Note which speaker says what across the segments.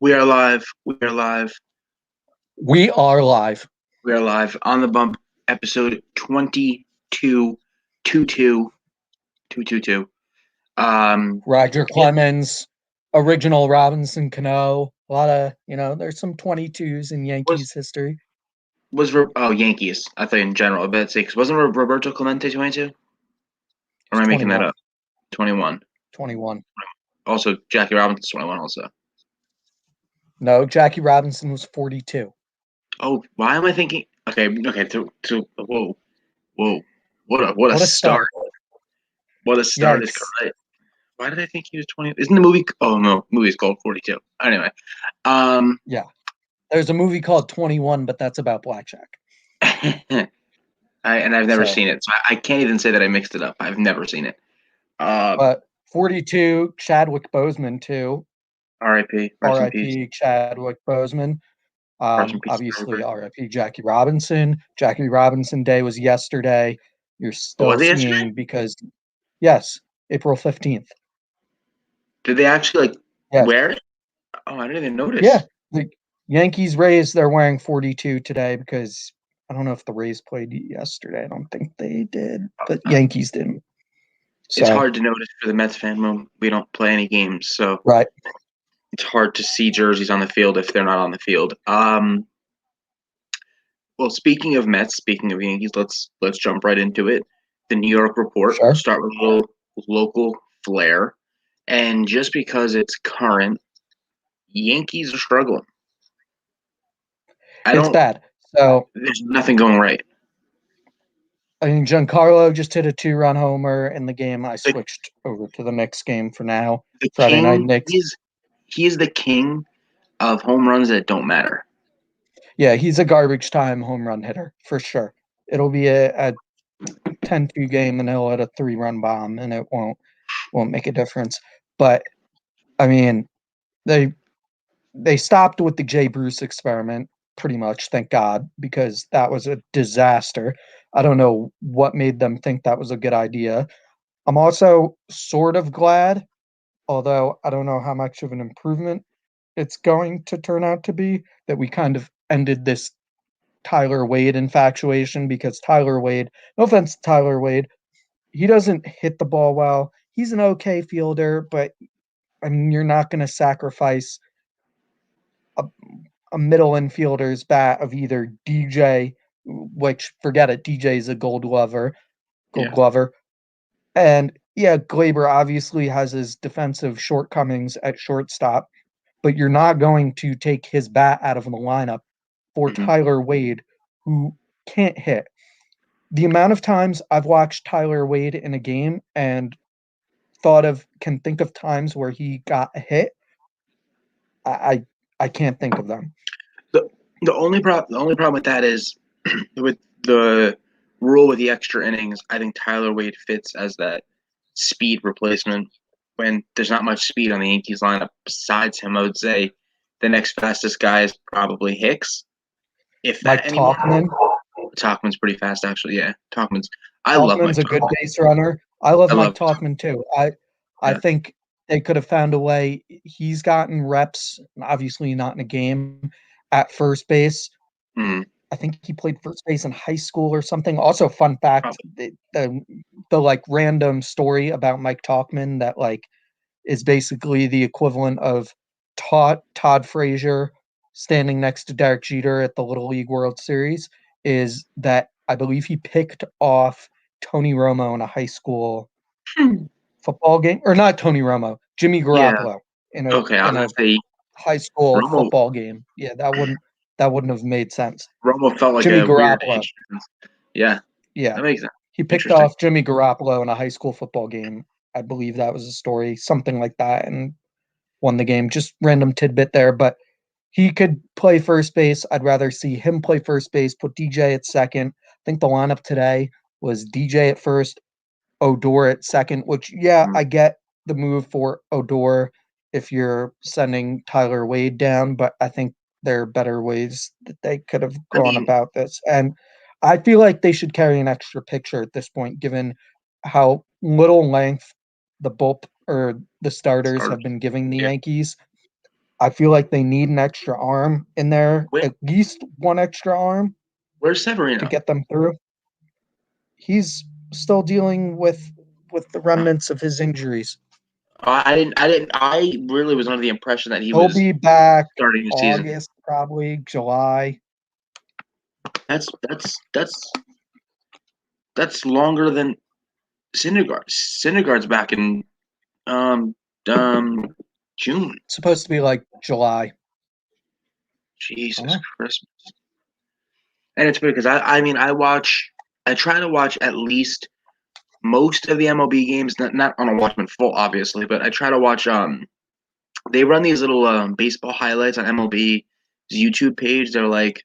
Speaker 1: We are live. We are live.
Speaker 2: We are live.
Speaker 1: We are live on the bump. Episode 22, 222.
Speaker 2: Roger
Speaker 1: Yeah,
Speaker 2: Clemens, original Robinson Cano. A lot of, there's some 22s in
Speaker 1: was
Speaker 2: Yankees history.
Speaker 1: Yankees? I thought in general. I bet say because wasn't Roberto Clemente 22? Or
Speaker 2: It's
Speaker 1: am I making that
Speaker 2: 21.
Speaker 1: up? 21.
Speaker 2: 21.
Speaker 1: Also, Jackie Robinson's 21. Also.
Speaker 2: No, Jackie Robinson was 42.
Speaker 1: Oh, why am I thinking? Okay. Whoa, whoa. What a
Speaker 2: What a
Speaker 1: start!
Speaker 2: start.
Speaker 1: What a start is
Speaker 2: Yikes.
Speaker 1: correct. Why did I think he was 20? Isn't the movie? Oh no, movie's called 42. Anyway, um.
Speaker 2: Yeah. There's a movie called 21, but that's about blackjack.
Speaker 1: I've never
Speaker 2: So,
Speaker 1: seen it, so I can't even say that I mixed it up. I've never seen it.
Speaker 2: but 42, Chadwick Boseman, too.
Speaker 1: R.I.P. Rest in peace.
Speaker 2: RIP Chadwick Boseman.
Speaker 1: Rest in peace.
Speaker 2: Obviously, RIP Jackie Robinson. Jackie Robinson Day was yesterday. You're
Speaker 1: Oh,
Speaker 2: still
Speaker 1: was it yesterday?
Speaker 2: seeing because, yes, April 15th.
Speaker 1: Did they actually
Speaker 2: Yes.
Speaker 1: wear it? Oh, I didn't even notice.
Speaker 2: Yeah. The Yankees Rays, they're wearing 42 today because I don't know if the Rays played yesterday. I don't think they did, but
Speaker 1: Uh,
Speaker 2: Yankees didn't.
Speaker 1: it's
Speaker 2: So,
Speaker 1: hard to notice for the Mets fan when we don't play any games, so
Speaker 2: right.
Speaker 1: it's hard to see jerseys on the field if they're not on the field. Well, speaking of Mets, speaking of Yankees, let's jump right into it. The New York report. We'll
Speaker 2: Sure.
Speaker 1: start with a little local flair, and just because it's current, Yankees are struggling. I
Speaker 2: It's
Speaker 1: don't.
Speaker 2: bad. So,
Speaker 1: There's nothing going right.
Speaker 2: I mean, Giancarlo just hit a 2-run homer in the game. I
Speaker 1: The,
Speaker 2: switched over to the Knicks game for now.
Speaker 1: the
Speaker 2: Friday night
Speaker 1: king.
Speaker 2: Knicks.
Speaker 1: He is the king of home runs that don't matter.
Speaker 2: Yeah, he's a garbage time home run hitter for sure. It'll be a 10-2 game and he'll hit a 3-run bomb and it won't make a difference. But I mean, they stopped with the Jay Bruce experiment pretty much, thank God, because that was a disaster. I don't know what made them think that was a good idea. I'm also sort of glad, although I don't know how much of an improvement it's going to turn out to be, that we kind of ended this Tyler Wade infatuation because Tyler Wade, no offense to Tyler Wade, he doesn't hit the ball well. He's an okay fielder, but I mean, you're not going to sacrifice a, a middle infielder's bat of either DJ, which forget it, DJ is a gold
Speaker 1: Yeah.
Speaker 2: glover. And yeah, Glaber obviously has his defensive shortcomings at shortstop, but you're not going to take his bat out of the lineup for
Speaker 1: Mm-hmm.
Speaker 2: Tyler Wade, who can't hit. The amount of times I've watched Tyler Wade in a game and can think of times where he got a hit, I can't think of them.
Speaker 1: The only problem with that is with the rule with the extra innings. I think Tyler Wade fits as that speed replacement when there's not much speed on the Yankees lineup besides him. I would say the next fastest guy is probably Hicks, if that
Speaker 2: Mike
Speaker 1: anymore.
Speaker 2: Tauchman.
Speaker 1: Tauchman's pretty fast, actually. Yeah, Tauchman's. I love Mike
Speaker 2: Tauchman's a good
Speaker 1: Tauchman.
Speaker 2: base runner. I love
Speaker 1: I
Speaker 2: Mike
Speaker 1: love.
Speaker 2: Tauchman too. I
Speaker 1: Yeah.
Speaker 2: think they could have found a way. He's gotten reps, obviously not in a game, at first base.
Speaker 1: Mm,
Speaker 2: I think he played first base in high school or something. Also, fun fact,
Speaker 1: probably.
Speaker 2: the like random story about Mike Tauchman that like is basically the equivalent of Todd Frazier standing next to Derek Jeter at the Little League World Series is that I believe he picked off Tony Romo in a high school football game, or not Tony Romo, Jimmy
Speaker 1: Yeah.
Speaker 2: Garoppolo in a
Speaker 1: Okay. I was
Speaker 2: in
Speaker 1: gonna
Speaker 2: a
Speaker 1: say
Speaker 2: high school
Speaker 1: Romo.
Speaker 2: football game. Yeah, that wouldn't have made sense.
Speaker 1: Romo felt like
Speaker 2: Jimmy
Speaker 1: a weird
Speaker 2: Garoppolo.
Speaker 1: age. Yeah,
Speaker 2: Yeah,
Speaker 1: that makes sense.
Speaker 2: he picked
Speaker 1: Interesting.
Speaker 2: off Jimmy Garoppolo in a high school football game. I believe that was a story, something like that, and won the game. Just random tidbit there, but he could play first base. I'd rather see him play first base, put DJ at second. I think the lineup today was DJ at first, Odor at second, which, yeah,
Speaker 1: Mm.
Speaker 2: I get the move for Odor if you're sending Tyler Wade down, but I think there are better ways that they could have
Speaker 1: I
Speaker 2: gone
Speaker 1: mean,
Speaker 2: about this. And I feel like they should carry an extra pitcher at this point, given how little length the starters
Speaker 1: starters.
Speaker 2: have been giving the
Speaker 1: Yeah.
Speaker 2: Yankees. I feel like they need an extra arm in there,
Speaker 1: Where,
Speaker 2: at least one extra arm
Speaker 1: where's
Speaker 2: to
Speaker 1: Severino?
Speaker 2: get them through. He's still dealing with the remnants of his injuries.
Speaker 1: I really was under the impression that he
Speaker 2: He'll
Speaker 1: was
Speaker 2: be back
Speaker 1: starting the season.
Speaker 2: August, probably July.
Speaker 1: That's longer than Syndergaard. Syndergaard's back in um June.
Speaker 2: It's supposed to be like July.
Speaker 1: Jesus Christmas. And it's weird because I try to watch at least most of the MLB games, not on a watchman full, obviously, but I try to watch. They run these little baseball highlights on MLB's YouTube page. They're like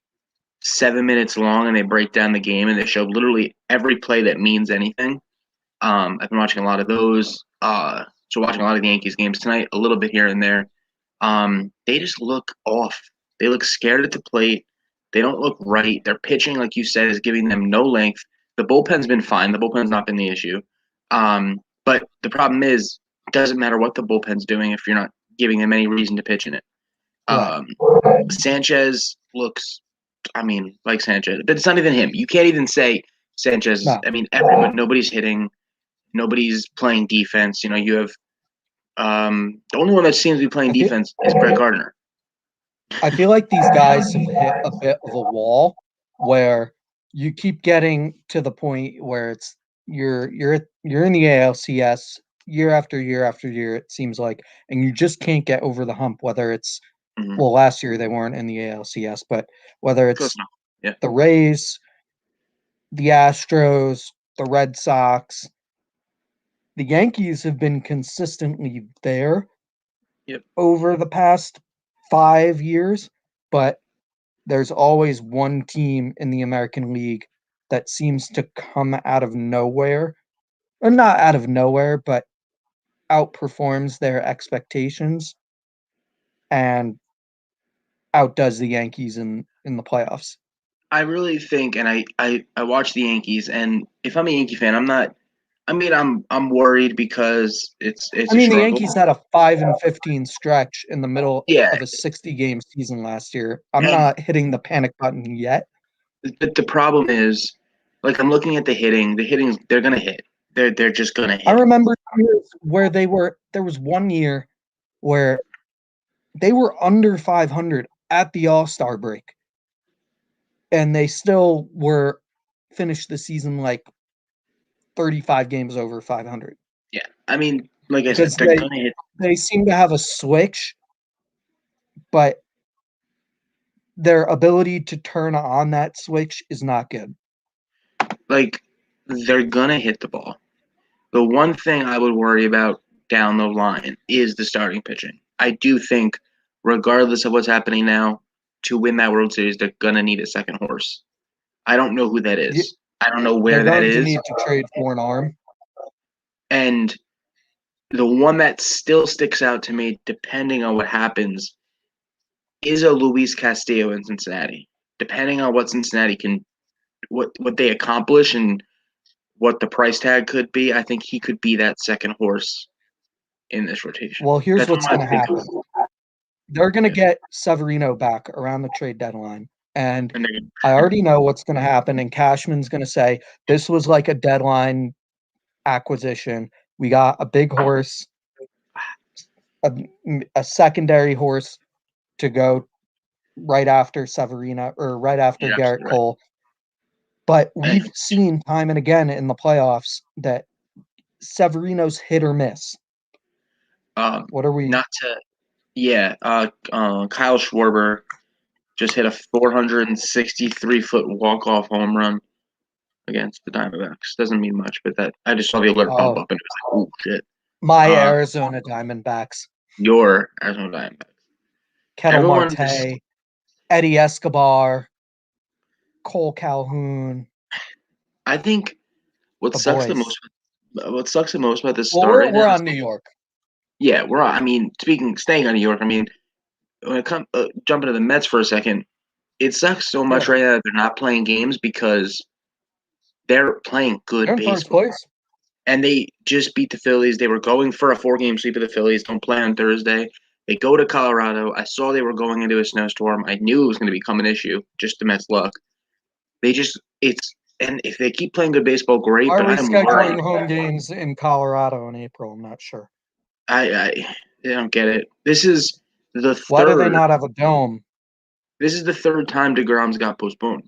Speaker 1: 7 minutes long, and they break down the game, and they show literally every play that means anything. I've been watching a lot of those. So watching a lot of the Yankees games tonight, a little bit here and there. They just look off. They look scared at the plate. They don't look right. Their pitching, like you said, is giving them no length. The bullpen's been fine. The bullpen's not been the issue. But the problem is, it doesn't matter what the bullpen's doing if you're not giving them any reason to pitch in it.
Speaker 2: Right.
Speaker 1: Sanchez looks, like Sanchez, but it's not even him. You can't even say Sanchez.
Speaker 2: No.
Speaker 1: Nobody's hitting. Nobody's playing defense. You have the only one that seems to be playing defense is Brett Gardner.
Speaker 2: I feel like these guys have hit a bit of a wall where you keep getting to the point where it's you're in the ALCS year after year after year, it seems like, and you just can't get over the hump, whether it's well, last year they weren't in the ALCS, but whether it's the Rays, the Astros, the Red Sox, the Yankees have been consistently there over the past 5 years, but there's always one team in the American League that seems to come out of nowhere, or not out of nowhere, but outperforms their expectations and outdoes the Yankees in the playoffs.
Speaker 1: I really think, and I watch the Yankees, and if I'm a Yankee fan, I'm worried because it's.
Speaker 2: The Yankees had a 5-15 stretch in the middle of a 60-game season last year. I'm not hitting the panic button yet.
Speaker 1: But the problem is, like, I'm looking at the hitting. The hitting, they're gonna hit. They're just gonna hit.
Speaker 2: I remember years where there was one year where they were under 500 at the All-Star break, and they still finished the season like 35 games over 500.
Speaker 1: Yeah, like I said, they're gonna hit.
Speaker 2: They seem to have a switch, but their ability to turn on that switch is not good.
Speaker 1: Like, they're gonna hit the ball. The one thing I would worry about down the line is the starting pitching. I do think, regardless of what's happening now, to win that World Series, they're gonna need a second horse. I don't know who that is. I don't know where that is.
Speaker 2: They're going to need to trade for an arm.
Speaker 1: And the one that still sticks out to me, depending on what happens, is a Luis Castillo in Cincinnati. Depending on what Cincinnati can, what they accomplish and what the price tag could be, I think he could be that second horse in this rotation.
Speaker 2: Well, here's what's going to happen. They're going to get Severino back around the trade deadline. And I already know what's going to happen. And Cashman's going to say, this was like a deadline acquisition. We got a big horse, a secondary horse to go right after Severino or right after Garrett Cole. But we've seen time and again in the playoffs that Severino's hit or miss. What are we?
Speaker 1: Not to, yeah. Kyle Schwarber just hit a 463-foot walk-off home run against the Diamondbacks. Doesn't mean much, but that I just saw the alert pop up and it was like, oh shit.
Speaker 2: My Arizona Diamondbacks.
Speaker 1: Your Arizona Diamondbacks.
Speaker 2: Ketel Marte, Eddie Escobar, Cole Calhoun.
Speaker 1: I think what sucks the most about this start right
Speaker 2: we're on New York.
Speaker 1: Yeah, we're on. Staying on New York, when it comes jumping to the Mets for a second, it sucks so much right now that they're not playing games because they're playing good baseball. And they just beat the Phillies. They were going for a 4-game sweep of the Phillies. Don't play on Thursday. They go to Colorado. I saw they were going into a snowstorm. I knew it was going to become an issue. Just the Mets' luck. And if they keep playing good baseball, great.
Speaker 2: Why are
Speaker 1: But
Speaker 2: we
Speaker 1: I'm
Speaker 2: scheduling
Speaker 1: worried.
Speaker 2: home games in Colorado in April? I'm not sure.
Speaker 1: I don't get it. This is the
Speaker 2: Why do they
Speaker 1: third.
Speaker 2: not have a dome?
Speaker 1: This is the third time DeGrom's got postponed.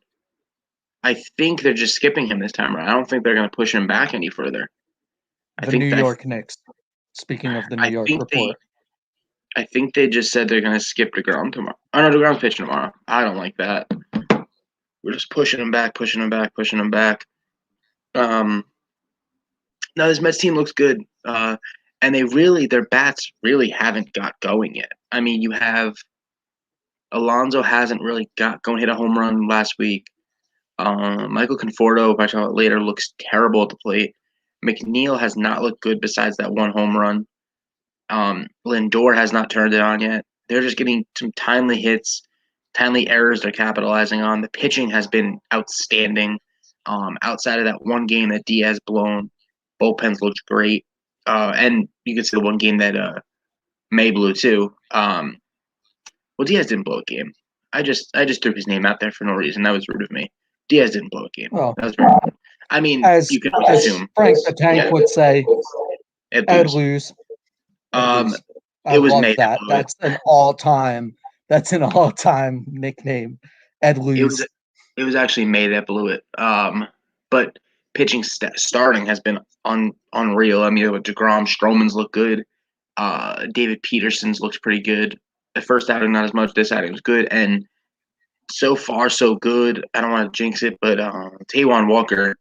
Speaker 1: I think they're just skipping him this time around. I don't think they're going to push him back any further. I
Speaker 2: The New
Speaker 1: think that
Speaker 2: York Knicks. Speaking of the New
Speaker 1: I
Speaker 2: York
Speaker 1: think they
Speaker 2: report.
Speaker 1: I think they just said they're going to skip DeGrom tomorrow. Oh no, DeGrom's pitching tomorrow. I don't like that. We're just pushing him back, pushing him back, pushing him back. No, this Mets team looks good. And their bats really haven't got going yet. I mean, you have Alonso hasn't really got going, hit a home run last week. Michael Conforto, if I talk about later, looks terrible at the plate. McNeil has not looked good besides that one home run. Lindor has not turned it on yet. They're just getting some timely hits, timely errors they're capitalizing on. The pitching has been outstanding. Outside of that one game that Diaz blown, bullpens looked great. And you can see the one game that May blew too. Well, Diaz didn't blow a game. I just threw his name out there for no reason. That was rude of me. Diaz didn't blow a game.
Speaker 2: Well,
Speaker 1: that was very rude. I mean,
Speaker 2: as
Speaker 1: you can always assume.
Speaker 2: Frank the Tank would say,
Speaker 1: Ed
Speaker 2: lose.
Speaker 1: Um,
Speaker 2: I
Speaker 1: it was
Speaker 2: love
Speaker 1: May
Speaker 2: that. That's an all-time nickname. Ed Lose.
Speaker 1: It was actually May that blew it. But pitching starting has been unreal. I mean, with DeGrom, Stroman's look good. David Peterson's looks pretty good. The first outing, not as much. This outing was good, and so far so good. I don't want to jinx it, but Taijuan Walker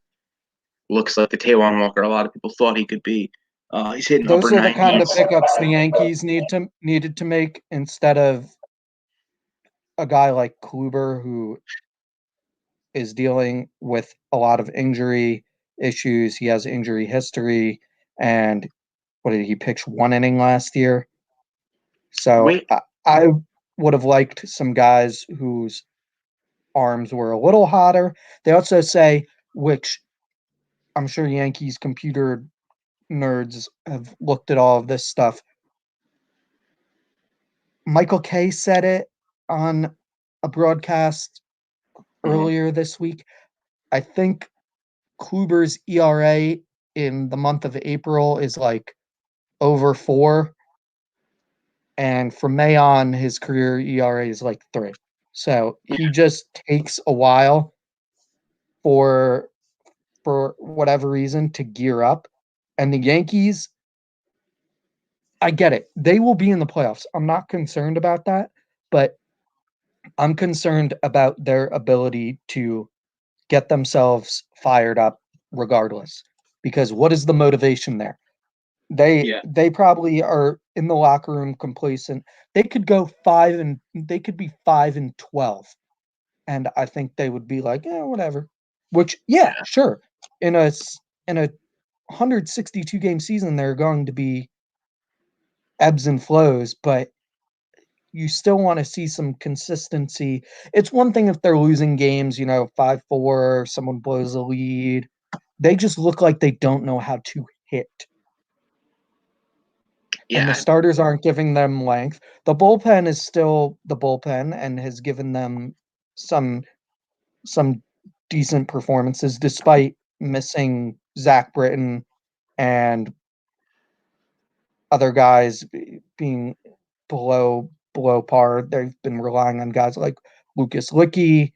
Speaker 1: looks like the Taijuan Walker a lot of people thought he could be. He's hitting
Speaker 2: Those
Speaker 1: upper
Speaker 2: are the
Speaker 1: 90s.
Speaker 2: kind of pickups the Yankees needed to make instead of a guy like Kluber who is dealing with a lot of injury issues. He has injury history, and what did he pitch 1 inning last year? So I would have liked some guys whose arms were a little hotter. They also say, which I'm sure Yankees computer nerds have looked at all of this stuff. Michael Kay said it on a broadcast earlier this week. I think Kluber's ERA in the month of April is like over 4. And from May on, his career ERA is like 3. So he just takes a while for whatever reason to gear up. And the Yankees, I get it. They will be in the playoffs. I'm not concerned about that, but I'm concerned about their ability to get themselves fired up regardless. Because what is the motivation there? They probably are in the locker room complacent. They could go 5-12. And I think they would be like, yeah, whatever. Which, yeah, sure. In a 162 game season, there are going to be ebbs and flows, but you still want to see some consistency. It's one thing if they're losing games, 5-4, someone blows a lead. They just look like they don't know how to hit.
Speaker 1: Yeah.
Speaker 2: And the starters aren't giving them length. The bullpen is still the bullpen and has given them some decent performances despite missing Zach Britton and other guys being below par. They've been relying on guys like Lucas Licky.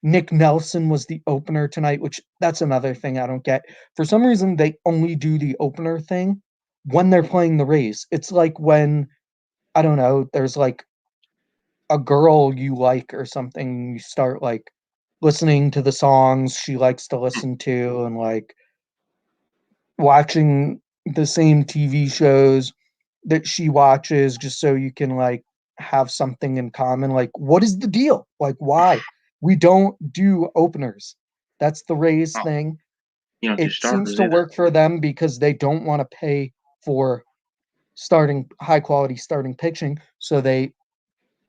Speaker 2: Nick Nelson was the opener tonight, which that's another thing I don't get. For some reason, they only do the opener thing when they're playing the Rays. It's like when, I don't know, there's like a girl you like or something, you start like listening to the songs she likes to listen to and like watching the same TV shows that she watches just so you can like have something in common. Like, what is the deal? Like, why? We don't do openers. That's the Rays thing. It seems to work for them because they don't want to pay for high quality starting pitching. So they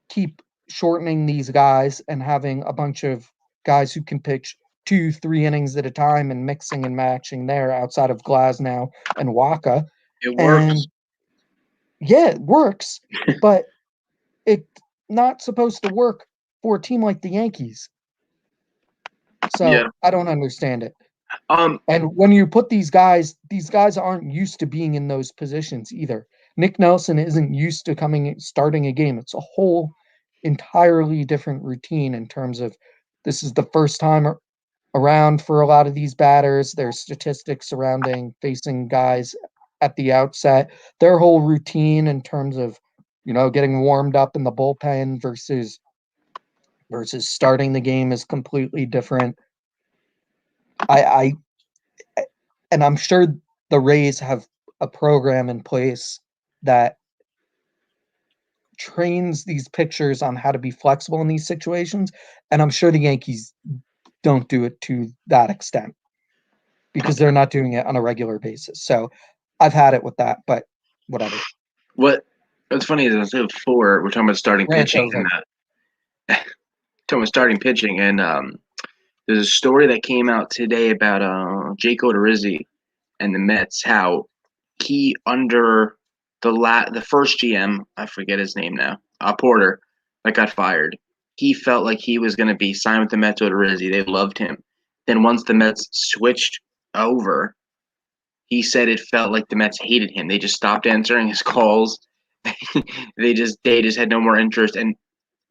Speaker 2: keep shortening these guys and having a bunch of guys who can pitch 2-3 innings at a time and mixing and matching there outside of Glasnow and Waka.
Speaker 1: It works.
Speaker 2: Yeah, it works, but it's not supposed to work for a team like the Yankees. So
Speaker 1: Yeah.
Speaker 2: I don't understand it.
Speaker 1: Um.
Speaker 2: And when you put these guys aren't used to being in those positions either. Nick Nelson isn't used to starting a game. It's a whole entirely different routine in terms of this is the first time around for a lot of these batters. There's statistics surrounding facing guys at the outset. Their whole routine in terms of, getting warmed up in the bullpen versus starting the game is completely different. I and I'm sure the Rays have a program in place that trains these pitchers on how to be flexible in these situations. And I'm sure the Yankees don't do it to that extent because they're not doing it on a regular basis. So I've had it with that, but whatever.
Speaker 1: What's funny is instead of four, we're talking about starting
Speaker 2: Rant
Speaker 1: pitching
Speaker 2: over.
Speaker 1: talking about starting pitching, and there's a story that came out today about Jake Odorizzi and the Mets, how he under the first GM, I forget his name now, Porter, that got fired. He felt like he was going to be signed with the Mets. Odorizzi, they loved him. Then once the Mets switched over, he said it felt like the Mets hated him. They just stopped answering his calls. they just had no more interest, and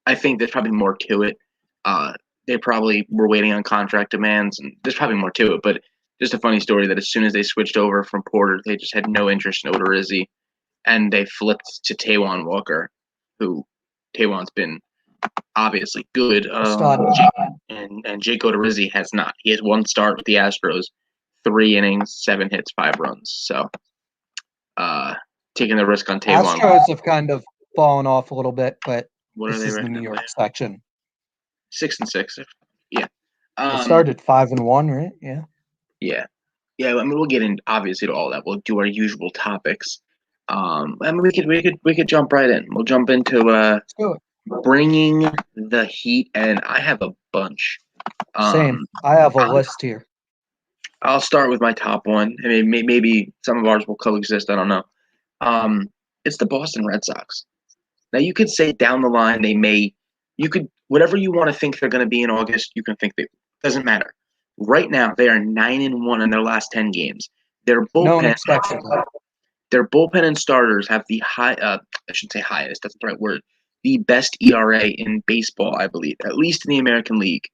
Speaker 1: I think there's probably more to it. Uh, they probably were waiting on contract demands, and there's probably more to it. But just a funny story that as soon as they switched over from Porter, they just had no interest in Odorizzi, and they flipped to Taijuan Walker, who Taijuan's been obviously good, and Jake Odorizzi has not. He has one start with the Astros, 3 innings, 7 hits, 5 runs. So, taking the risk on Taijuan.
Speaker 2: Astros have kind of fallen off a little bit, but
Speaker 1: What are
Speaker 2: this
Speaker 1: they
Speaker 2: is the
Speaker 1: right
Speaker 2: New
Speaker 1: now?
Speaker 2: York section.
Speaker 1: 6-6. Yeah.
Speaker 2: They started 5-1, right? Yeah.
Speaker 1: Yeah. Yeah, I mean, we'll get in obviously to all that. We'll do our usual topics. I mean, we could jump right in. We'll jump into
Speaker 2: Let's do it.
Speaker 1: bringing the heat, and I have a bunch.
Speaker 2: Same. I have a list here.
Speaker 1: I'll start with my top one. I mean, maybe some of ours will coexist. I don't know. It's the Boston Red Sox. Now, you could say down the line you could whatever you want to think they're going to be in August. You can think they doesn't matter. Right now, they are 9-1 in their last 10 games. Their
Speaker 2: No one
Speaker 1: bullpen,
Speaker 2: expected that.
Speaker 1: their bullpen and starters have the high. I shouldn't say highest. That's the right word. The best ERA in baseball, I believe, at least in the American League.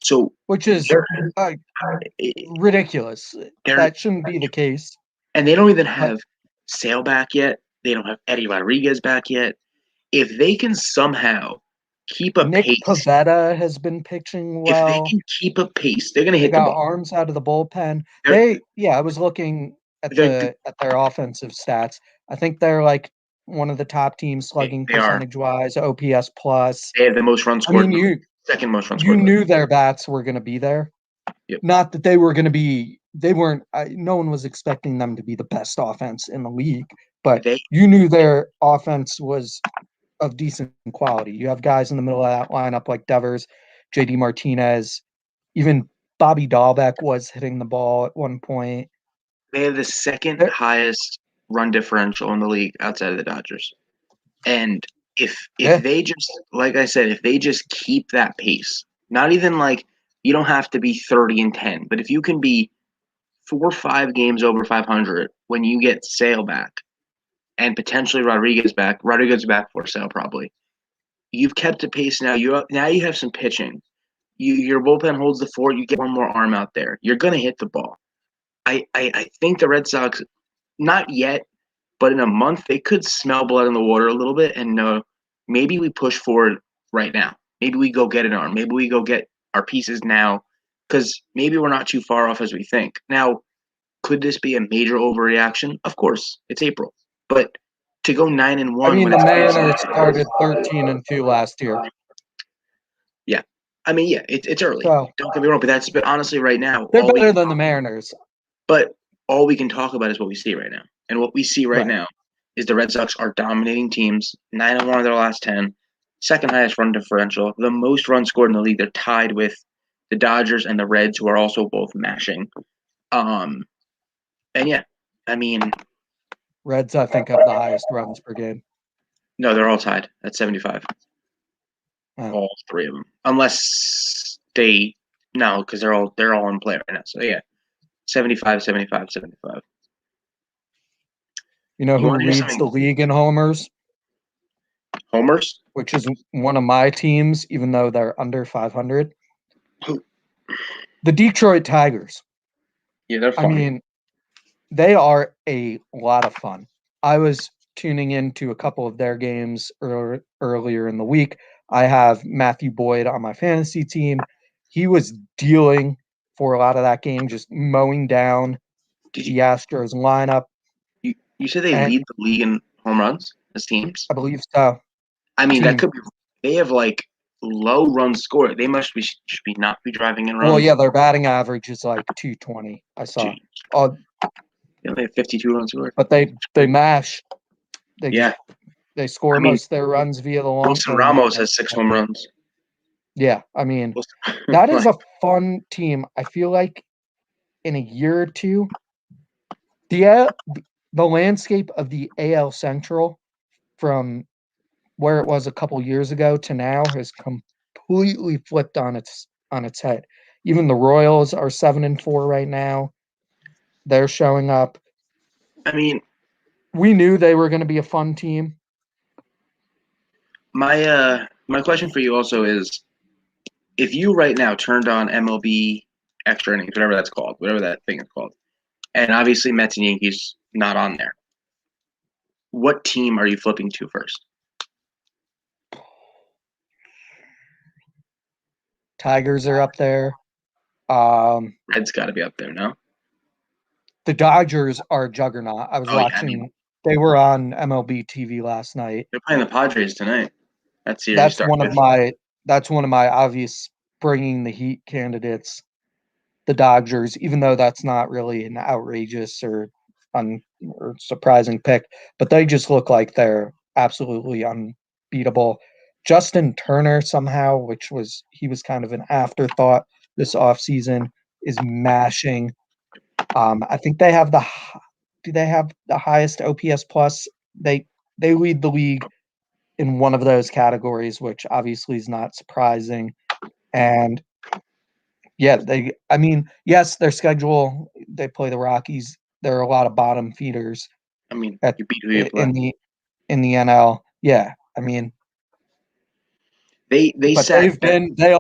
Speaker 1: So,
Speaker 2: Which is
Speaker 1: uh,
Speaker 2: ridiculous. That shouldn't be the case.
Speaker 1: And they don't even have Sale back yet. They don't have Eddie Rodriguez back yet. If they can somehow keep a
Speaker 2: Nick
Speaker 1: pace,
Speaker 2: Pivetta has been pitching well.
Speaker 1: If they can keep a pace, they're going to hit the
Speaker 2: got
Speaker 1: ball.
Speaker 2: Arms out of the bullpen. I was looking at their offensive stats. I think they're like one of the top teams slugging percentage wise, OPS plus.
Speaker 1: They have the most runs scored. Second most runs scored.
Speaker 2: You knew their bats were going to be there.
Speaker 1: Yep.
Speaker 2: Not that they were going to be. They weren't. No one was expecting them to be the best offense in the league, but you knew their offense was of decent quality. You have guys in the middle of that lineup like Devers, JD Martinez, even Bobby Dahlbeck was hitting the ball at one point.
Speaker 1: They have the second highest run differential in the league outside of the Dodgers. And if they just, like I said, if they just keep that pace, not even like you don't have to be 30-10, but if you can be 4 or 5 games over 500 when you get Sale back and potentially Rodriguez back for Sale probably. You've kept a pace now. You have some pitching. Your bullpen holds the fort. You get one more arm out there. You're gonna hit the ball. I think the Red Sox, not yet, but in a month they could smell blood in the water a little bit and know maybe we push forward right now. Maybe we go get an arm. Maybe we go get our pieces now, because maybe we're not too far off as we think. Now, could this be a major overreaction? Of course, it's April, but to go 9-1.
Speaker 2: I mean, the Mariners started 13-2 last year.
Speaker 1: Yeah, I mean, yeah, it's early. So, don't get me wrong, but honestly, right now
Speaker 2: they're better than the Mariners.
Speaker 1: But all we can talk about is what we see right now, and what we see right now is the Red Sox are dominating teams. 9-1 in their last 10, second highest run differential, the most runs scored in the league. They're tied with the Dodgers and the Reds, who are also both mashing. And yeah, I mean,
Speaker 2: Reds, I think, have the highest runs per game.
Speaker 1: No, they're all tied at 75.
Speaker 2: Oh.
Speaker 1: All three of them, unless no, because they're all in play right now. So yeah, 75, 75, 75.
Speaker 2: You know who
Speaker 1: wanna hear
Speaker 2: leads
Speaker 1: something?
Speaker 2: the league in homers,
Speaker 1: Homers?
Speaker 2: which is one of my teams, even though they're under 500?
Speaker 1: Who?
Speaker 2: The Detroit Tigers.
Speaker 1: Yeah, they're
Speaker 2: I
Speaker 1: fun.
Speaker 2: mean, they are a lot of fun. I was tuning into a couple of their games earlier in the week. I have Matthew Boyd on my fantasy team. He was dealing for a lot of that game, just mowing down
Speaker 1: Did
Speaker 2: the
Speaker 1: you
Speaker 2: Astros lineup.
Speaker 1: you said they
Speaker 2: And
Speaker 1: lead the league in home runs as teams?
Speaker 2: I believe so.
Speaker 1: I mean, that
Speaker 2: Team.
Speaker 1: could be. They have like low run score. They should be not be driving in runs.
Speaker 2: Well, yeah, their batting average is like 220. I saw.
Speaker 1: They only have 52 runs scored.
Speaker 2: But they mash.
Speaker 1: Yeah,
Speaker 2: They score
Speaker 1: I mean,
Speaker 2: most of their runs via the long.
Speaker 1: Wilson Ramos has 6 home runs.
Speaker 2: Yeah, I mean,
Speaker 1: Wilson-
Speaker 2: that is a fun team. I feel like in a year or two, the landscape of the AL Central from where it was a couple years ago to now has completely flipped on its head. Even the Royals are 7-4 right now. They're showing up.
Speaker 1: I mean,
Speaker 2: we knew they were going to be a fun team.
Speaker 1: my question for you also is, if you right now turned on MLB extra innings, whatever that's called, whatever that thing is called, and obviously Mets and Yankees not on there, what team are you flipping to first?
Speaker 2: Tigers are up there.
Speaker 1: Reds got to be up there, no?
Speaker 2: The Dodgers are a juggernaut. I was watching.
Speaker 1: Yeah, I mean,
Speaker 2: they were on MLB TV last night.
Speaker 1: They're playing the Padres tonight.
Speaker 2: That's one of my obvious bringing the heat candidates. The Dodgers, even though that's not really an outrageous or surprising pick, but they just look like they're absolutely unbeatable. Justin Turner somehow, he was kind of an afterthought this offseason, is mashing. I think they have do they have the highest OPS plus? They lead the league in one of those categories, which obviously is not surprising. And yeah, yes, their schedule, they play the Rockies. There are a lot of bottom feeders.
Speaker 1: I mean, you beat who you play.
Speaker 2: In the NL. Yeah, I mean,
Speaker 1: they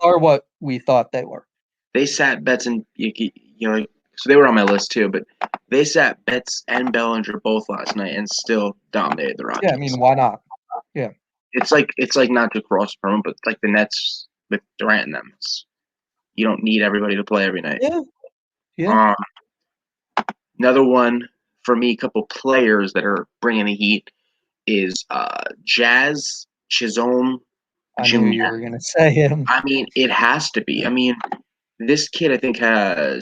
Speaker 2: are what we thought they were.
Speaker 1: They sat Betts and so they were on my list too, but they sat Betts and Bellinger both last night and still dominated the Rockies.
Speaker 2: Yeah, I mean, why not? Yeah,
Speaker 1: it's like not to cross from, but like the Nets with Durant and them. You don't need everybody to play every night.
Speaker 2: Yeah.
Speaker 1: Another one for me, a couple players that are bringing the heat is Jazz Chisholm
Speaker 2: Jr. I knew you were gonna say him.
Speaker 1: I mean, it has to be. I mean, this kid, I think,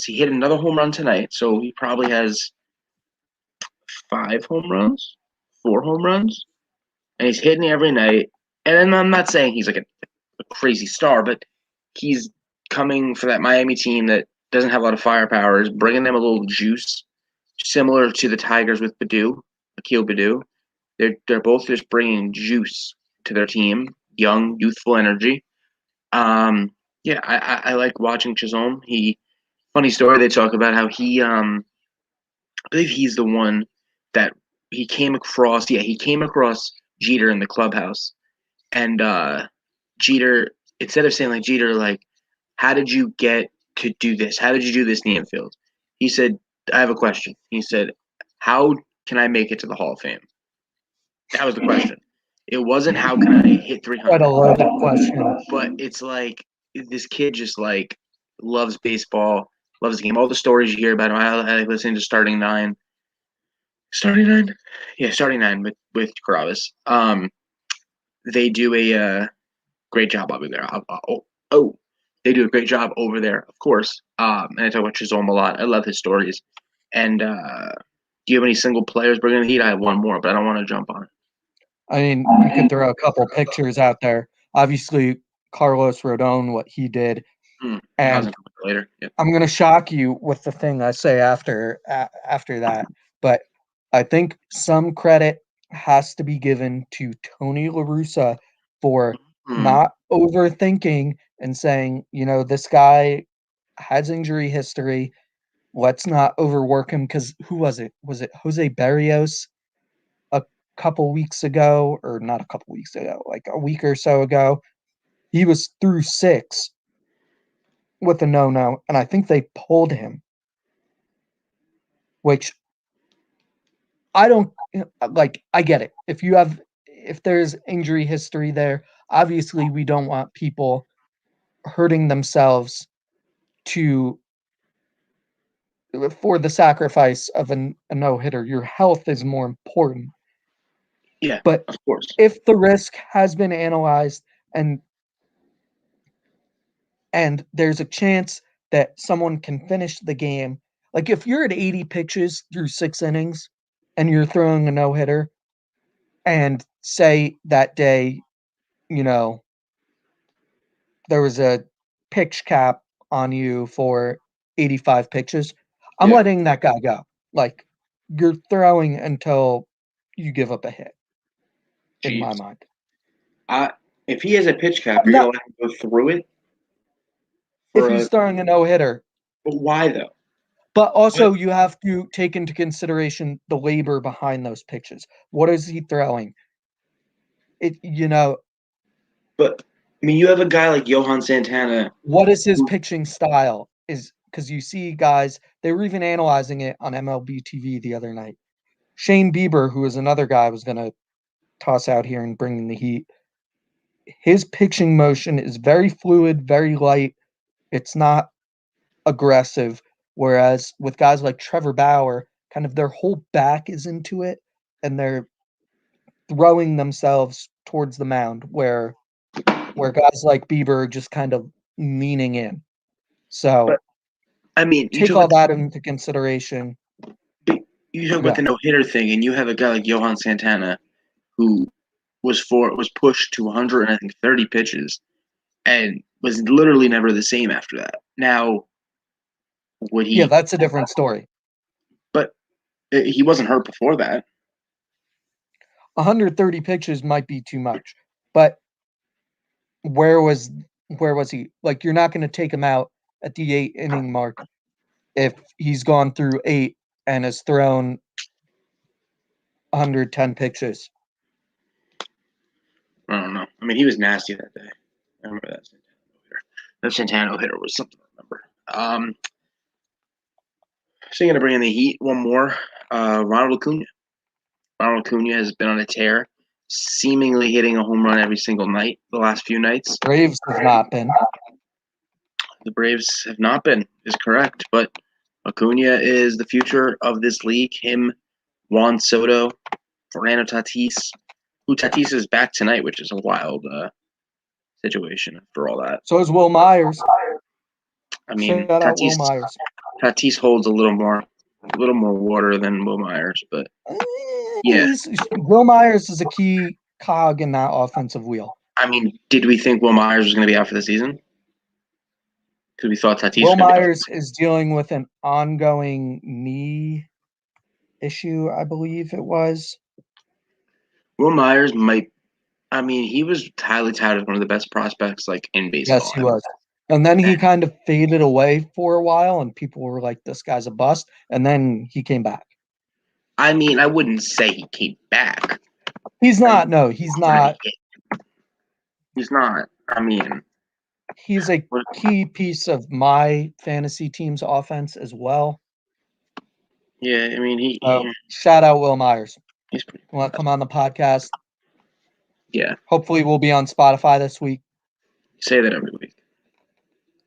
Speaker 1: he hit another home run tonight, so he probably has 5 home runs, 4 home runs, and he's hitting every night. And I'm not saying he's like a crazy star, but he's coming for that Miami team that doesn't have a lot of firepower, is bringing them a little juice, similar to the Tigers with Akil Baddoo. They're both just bringing juice to their team, young, youthful energy. Yeah, I like watching Chisholm. Funny story, they talk about how I believe he's the one that he came across. Yeah, he came across Jeter in the clubhouse, and Jeter, instead of saying like Jeter, like, how did you get to do this? How did you do this in the infield? He said, I have a question. He said, how can I make it to the Hall of Fame? That was the question. It wasn't how can I hit 300.
Speaker 2: Quite a loaded question.
Speaker 1: But it's like this kid just like loves baseball, loves the game. All the stories you hear about him, I like listening to Starting Nine. Starting Nine? Yeah, Starting Nine with Karavis. They do a great job over there. They do a great job over there, of course. And I talk about Chisholm a lot. I love his stories. And do you have any single players bringing the heat? I have one more, but I don't want to jump on it.
Speaker 2: I mean, you could throw a couple pictures out there. Obviously, Carlos Rodon, what he did. And
Speaker 1: later. Yeah.
Speaker 2: I'm going to shock you with the thing I say after that. But I think some credit has to be given to Tony La Russa for not overthinking and saying, this guy has injury history. Let's not overwork him because who was it? Was it Jose Barrios a couple weeks ago, or not a couple weeks ago, like a week or so ago? He was through 6 with a no, and I think they pulled him, which I don't like. I get it. If there's injury history there, obviously we don't want people hurting themselves to for the sacrifice of a no-hitter. Your health is more important.
Speaker 1: Yeah,
Speaker 2: but
Speaker 1: of course.
Speaker 2: if the risk has been analyzed and there's a chance that someone can finish the game, like if you're at 80 pitches through 6 innings and you're throwing a no-hitter, and say that day, there was a pitch cap on you for 85 pitches, I'm
Speaker 1: Yeah.
Speaker 2: letting that guy go. Like, you're throwing until you give up a hit, in my
Speaker 1: Jeez.
Speaker 2: mind.
Speaker 1: If he has a pitch cap,
Speaker 2: I'm
Speaker 1: you're
Speaker 2: not,
Speaker 1: gonna let him go through it.
Speaker 2: if he's throwing a no-hitter.
Speaker 1: But why though?
Speaker 2: But also, you have to take into consideration the labor behind those pitches. What is he throwing?
Speaker 1: But I mean, you have a guy like Johan Santana.
Speaker 2: What is his pitching style? Is because you see guys, they were even analyzing it on MLB TV the other night. Shane Bieber, who is another guy I was going to toss out here and bring in the heat, his pitching motion is very fluid, very light. It's not aggressive. Whereas with guys like Trevor Bauer, kind of their whole back is into it and they're throwing themselves towards the mound, where guys like Bieber are just kind of leaning in. So,
Speaker 1: But I mean,
Speaker 2: take all that into consideration.
Speaker 1: You talk about the no-hitter thing, and you have a guy like Johan Santana, who was pushed to 130 pitches, and was literally never the same after that. Now, would he?
Speaker 2: Yeah, that's a different story.
Speaker 1: But he wasn't hurt before that.
Speaker 2: 130 pitches might be too much, but where was he? Like, you're not going to take him out at the 8-inning mark if he's gone through 8 and has thrown 110 pitches.
Speaker 1: I don't know. I mean, he was nasty that day. I remember that Santana no-hitter. That Santana no-hitter was something to remember. So you're going to bring in the Heat one more. Ronald Acuna. Ronald Acuna has been on a tear, seemingly hitting a home run every single night the last few nights.
Speaker 2: Braves have not been.
Speaker 1: The Braves have not been, is correct. But Acuna is the future of this league. Him, Juan Soto, Fernando Tatis. Tatis is back tonight, which is a wild situation for all that.
Speaker 2: So is Will Myers.
Speaker 1: I mean, Tatis holds a little more water than Will Myers, but yeah.
Speaker 2: Will Myers is a key cog in that offensive wheel.
Speaker 1: I mean, did we think Will Myers was going to be out for the season? Because we thought Tatis.
Speaker 2: Will Myers is dealing with an ongoing knee issue, I believe it was.
Speaker 1: Will Myers might. I mean, he was highly touted as one of the best prospects, like, in baseball.
Speaker 2: Yes, he was. And then he kind of faded away for a while, and people were like, this guy's a bust. And then he came back.
Speaker 1: I mean, I wouldn't say he came back.
Speaker 2: He's not. No, he's not.
Speaker 1: He's not. I mean,
Speaker 2: he's a key piece of my fantasy team's offense as well.
Speaker 1: Yeah, I mean,
Speaker 2: shout out Will Myers.
Speaker 1: He's pretty.
Speaker 2: Want to come on the podcast?
Speaker 1: Yeah.
Speaker 2: Hopefully, we'll be on Spotify this week.
Speaker 1: You say that every week.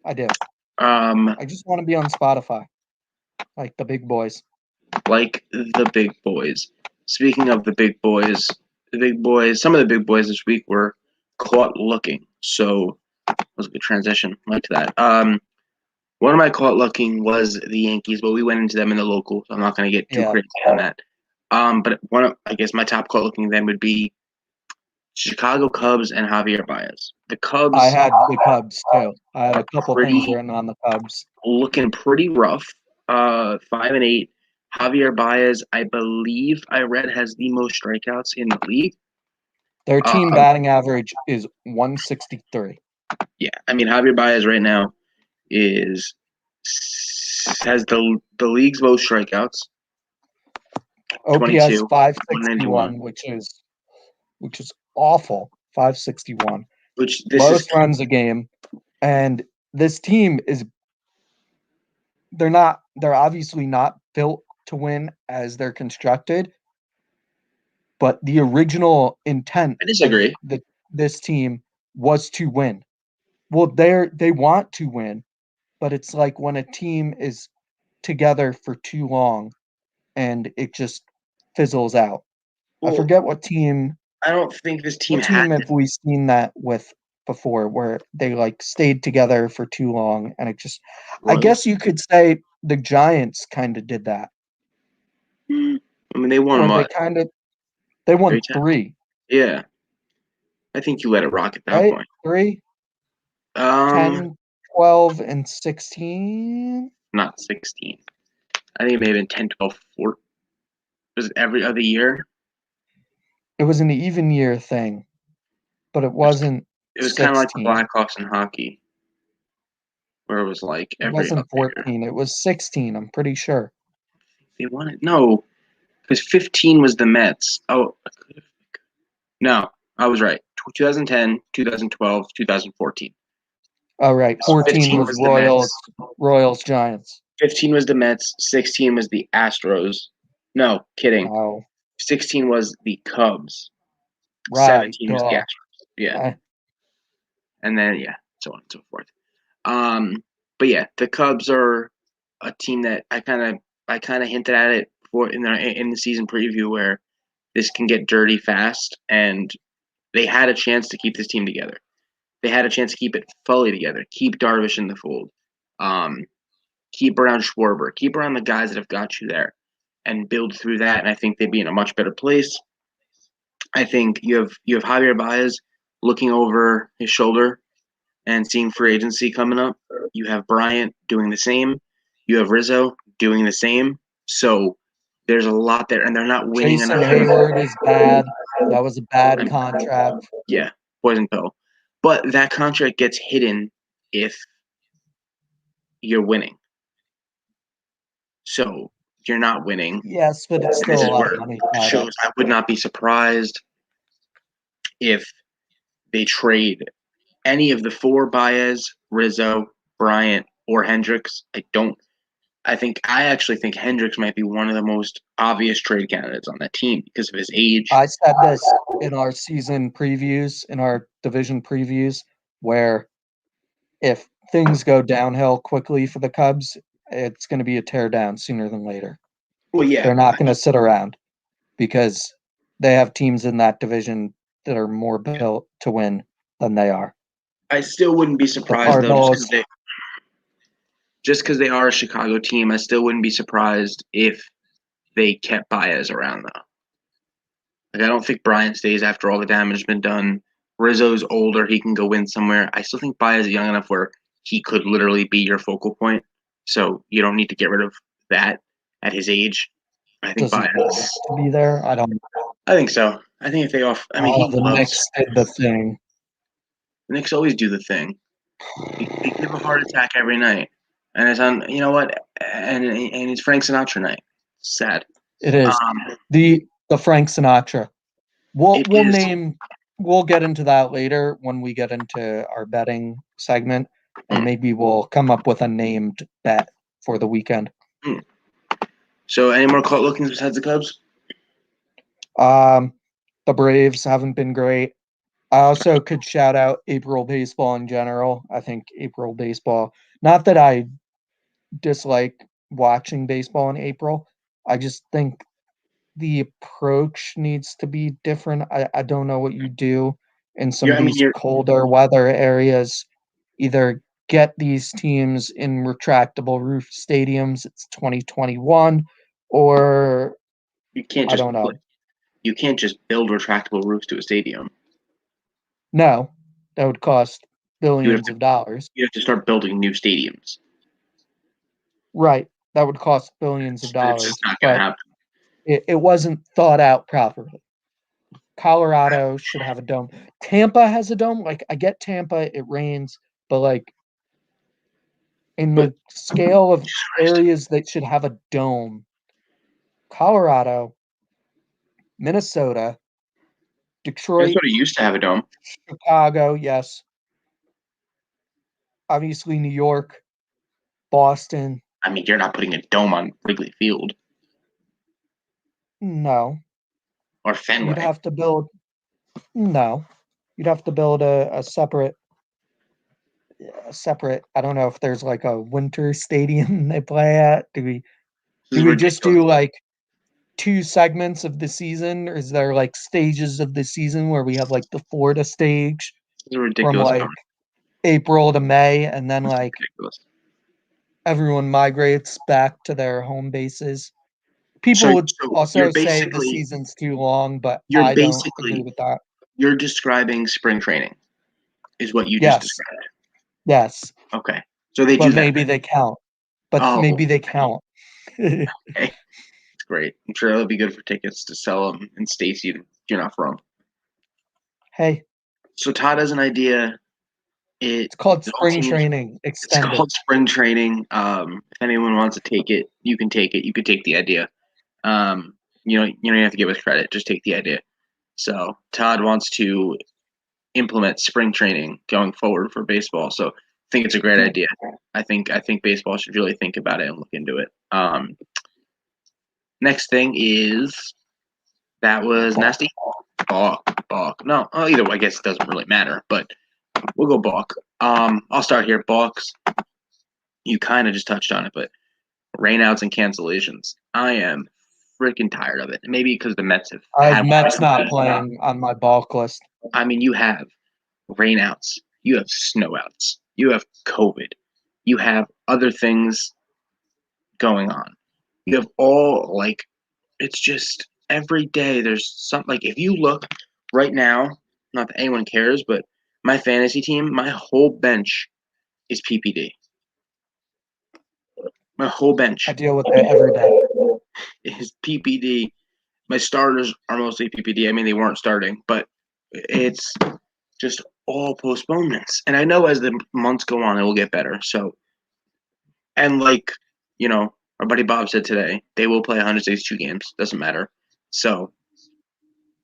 Speaker 2: I do. I just want to be on Spotify, like the big boys.
Speaker 1: Like the big boys. Speaking of the big boys, some of the big boys this week were caught looking. So that was a good transition. I liked that. One of my caught looking was the Yankees, but we went into them in the local, so I'm not going to get too crazy on that. But I guess my top caught looking then would be Chicago Cubs and Javier Baez. The Cubs.
Speaker 2: I had the Cubs too. I had a couple things written on the Cubs.
Speaker 1: Looking pretty rough. 5-8. Javier Baez, I believe I read, has the most strikeouts in the league.
Speaker 2: Their team batting average is 163.
Speaker 1: Yeah, I mean Javier Baez right now has the league's most strikeouts.
Speaker 2: OPS
Speaker 1: 22,
Speaker 2: 561, which is awful. 561.
Speaker 1: Which this
Speaker 2: Most
Speaker 1: is
Speaker 2: runs a game, and this team they're obviously not built to win as they're constructed, but the original intent
Speaker 1: I disagree.
Speaker 2: of this team was to win. Well, they want to win, but it's like when a team is together for too long and it just fizzles out.
Speaker 1: Well,
Speaker 2: I forget what team.
Speaker 1: I don't think this team
Speaker 2: What team
Speaker 1: had.
Speaker 2: have we seen that with before, where they like stayed together for too long and it just? I guess you could say the Giants kind of did that.
Speaker 1: I mean, they won
Speaker 2: Or
Speaker 1: what?
Speaker 2: they won
Speaker 1: 3 times?
Speaker 2: 3.
Speaker 1: Yeah, I think you let it rock at that
Speaker 2: Right?
Speaker 1: point.
Speaker 2: 3, 10, 12, and 16.
Speaker 1: Not 16. I think it may have been 10, 12, 14. Was it every other year?
Speaker 2: It was an even year thing, but it wasn't.
Speaker 1: It was kind of like the
Speaker 2: 16.
Speaker 1: Blackhawks in hockey, where it was like
Speaker 2: It
Speaker 1: every
Speaker 2: wasn't
Speaker 1: other year.
Speaker 2: 14. It was 16. I'm pretty sure.
Speaker 1: They won it. No, because 15 was the Mets. Oh, no, I was right. 2010, 2012, 2014.
Speaker 2: Oh, right. 14
Speaker 1: 15
Speaker 2: was
Speaker 1: was the Mets.
Speaker 2: Royals, Giants.
Speaker 1: 15 was the Mets. 16 was the Astros. No, kidding.
Speaker 2: Oh,
Speaker 1: 16 was the Cubs.
Speaker 2: right.
Speaker 1: 17 was the Astros. Yeah. And then, so on and so forth. But yeah, the Cubs are a team that I kind of hinted at it before in the season preview, where this can get dirty fast, and they had a chance to keep this team together. They had a chance to keep it fully together, keep Darvish in the fold, keep around Schwarber, keep around the guys that have got you there, and build through that. And I think they'd be in a much better place. I think you have Javier Baez looking over his shoulder and seeing free agency coming up. You have Bryant doing the same. You have Rizzo doing the same. So there's a lot there, and they're not winning
Speaker 2: Jason
Speaker 1: enough.
Speaker 2: Hayward is bad. That was a bad contract.
Speaker 1: Yeah, poison pill. But that contract gets hidden if you're winning. So you're not winning.
Speaker 2: Yes, but it's still a lot of money.
Speaker 1: Shows I would not be surprised if they trade any of the 4, Baez, Rizzo, Bryant, or Hendricks. I actually think Hendricks might be one of the most obvious trade candidates on that team because of his age.
Speaker 2: I said this in our season previews, in our division previews, where if things go downhill quickly for the Cubs, it's going to be a teardown sooner than later.
Speaker 1: Well, yeah.
Speaker 2: They're not going to sit around because they have teams in that division that are more built to win than they are.
Speaker 1: I still wouldn't be surprised, though, just because they are a Chicago team. I still wouldn't be surprised if they kept Baez around, though. Like, I don't think Bryant stays after all the damage has been done. Rizzo's older. He can go win somewhere. I still think Baez is young enough where he could literally be your focal point. So you don't need to get rid of that at his age. I think
Speaker 2: Baez to be there. I don't.
Speaker 1: I think so. I think if they off, I mean,
Speaker 2: the Knicks did the thing.
Speaker 1: The Knicks always do the thing. They give a heart attack every night, and it's on. You know what? And it's Frank Sinatra night. Sad.
Speaker 2: It is the Frank Sinatra. We'll get into that later when we get into our betting segment, and maybe we'll come up with a named bet for the weekend.
Speaker 1: So, any more caught lookings besides the Cubs?
Speaker 2: The Braves haven't been great. I also could shout out April baseball in general. I think April baseball, not that I dislike watching baseball in April. I just think the approach needs to be different. I don't know what you do in some of these colder weather areas. Either get these teams in retractable roof stadiums. It's 2021, or
Speaker 1: you can't. I don't know. You can't just build retractable roofs to a stadium.
Speaker 2: No, that would cost billions of dollars.
Speaker 1: You have to start building new stadiums.
Speaker 2: Right. That would cost billions of
Speaker 1: It's
Speaker 2: dollars,
Speaker 1: just not going to
Speaker 2: but
Speaker 1: happen.
Speaker 2: it wasn't thought out properly. Colorado should have a dome. Tampa has a dome. Like, I get Tampa, it rains, but like in the scale of areas that should have a dome, Colorado, Minnesota, Detroit,
Speaker 1: Minnesota used to have a dome.
Speaker 2: Chicago, yes. Obviously, New York, Boston.
Speaker 1: I mean, you're not putting a dome on Wrigley Field
Speaker 2: No.
Speaker 1: or Fenway.
Speaker 2: You'd have to build. No. You'd have to build a separate. I don't know if there's like a winter stadium they play at. Do we just do like 2 segments of the season, or is there like stages of the season where we have like the Florida stage from like April to May, and then like everyone migrates back to their home bases? People would also say the season's too long, but I don't agree with that.
Speaker 1: You're describing spring training, is what you just described.
Speaker 2: Yes.
Speaker 1: Okay. So they do
Speaker 2: But
Speaker 1: that.
Speaker 2: maybe they count. But maybe they count.
Speaker 1: Okay. It's great. I'm sure it'll be good for tickets to sell them in states you're not from.
Speaker 2: Hey.
Speaker 1: So Todd has an idea.
Speaker 2: It's called spring training extended.
Speaker 1: It's called spring training. If anyone wants to take it, you can take it. You could take the idea. You don't have to give us credit. Just take the idea. So Todd wants to implement spring training going forward for baseball. So I think it's a great idea. I think baseball should really think about it and look into it. Next thing is that was nasty. Balk. No, either way, I guess it doesn't really matter, but we'll go balk. I'll start here. Balks. You kind of just touched on it, but rainouts and cancellations. I am freaking tired of it. Maybe because the Mets have.
Speaker 2: Mets not playing on my balk list.
Speaker 1: I mean, you have rainouts, you have snowouts, you have COVID, you have other things going on. You have all like, it's just every day there's something. Like, if you look right now, not that anyone cares, but my fantasy team, my whole bench is PPD. My whole bench.
Speaker 2: I deal with it every day.
Speaker 1: Is PPD. My starters are mostly PPD. I mean, they weren't starting, but it's just all postponements. And I know as the months go on, it will get better. So, and like, our buddy Bob said today, they will play 162 games. Doesn't matter. So,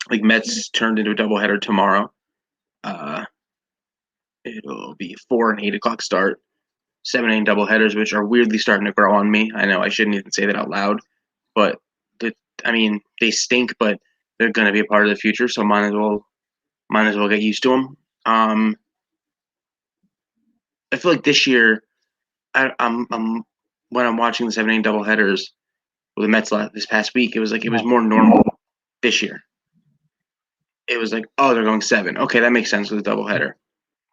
Speaker 1: like, Mets turned into a doubleheader tomorrow. It'll be 4 and 8 o'clock start. 7 8 doubleheaders, which are weirdly starting to grow on me. I know I shouldn't even say that out loud, but they stink, but they're going to be a part of the future. So might as well get used to them. I feel like this year, I'm when I'm watching the 7 8 doubleheaders with the Mets this past week, it was more normal this year. It was like, oh, they're going 7. Okay, that makes sense with a doubleheader.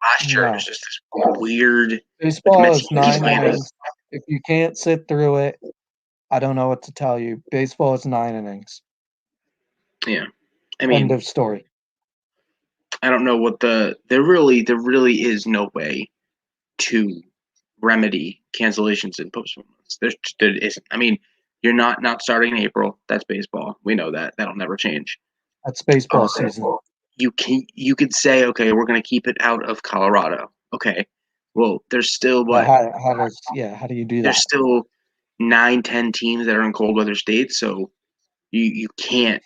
Speaker 1: Last year, it was just this weird.
Speaker 2: Baseball is 9 innings. If you can't sit through it, I don't know what to tell you. Baseball is 9 innings.
Speaker 1: Yeah, I mean,
Speaker 2: end of story.
Speaker 1: I don't know what there really is no way to remedy cancellations and postponements. There isn't. I mean, you're not starting in April. That's baseball. We know that. That'll never change.
Speaker 2: That's baseball season.
Speaker 1: You could say, okay, we're going to keep it out of Colorado. Okay, well, there's still what?
Speaker 2: How do you do that?
Speaker 1: There's still 9-10 teams that are in cold weather states, so you can't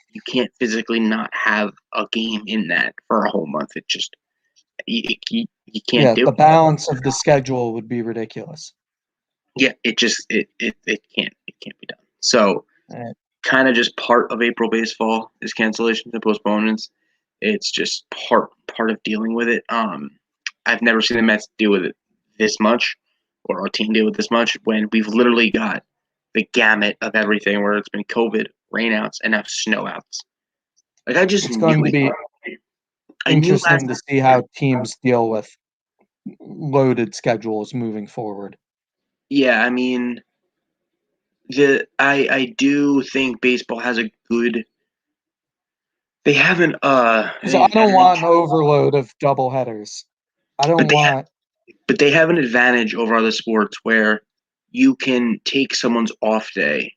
Speaker 1: physically not have a game in that for a whole month. It just you can't do it.
Speaker 2: The balance of the schedule would be ridiculous.
Speaker 1: Yeah, it can't be done. So kind of just part of April baseball is cancellations and postponements. It's just part of dealing with it. I've never seen the Mets deal with it this much, or a team deal with this much, when we've literally got the gamut of everything, where it's been COVID, rainouts, and now snowouts. Like,
Speaker 2: it's going to be interesting to see how teams deal with loaded schedules moving forward.
Speaker 1: Yeah, I mean, I do think baseball has a good. They haven't.
Speaker 2: Because I don't want an overload of doubleheaders. I don't want.
Speaker 1: But they have an advantage over other sports where you can take someone's off day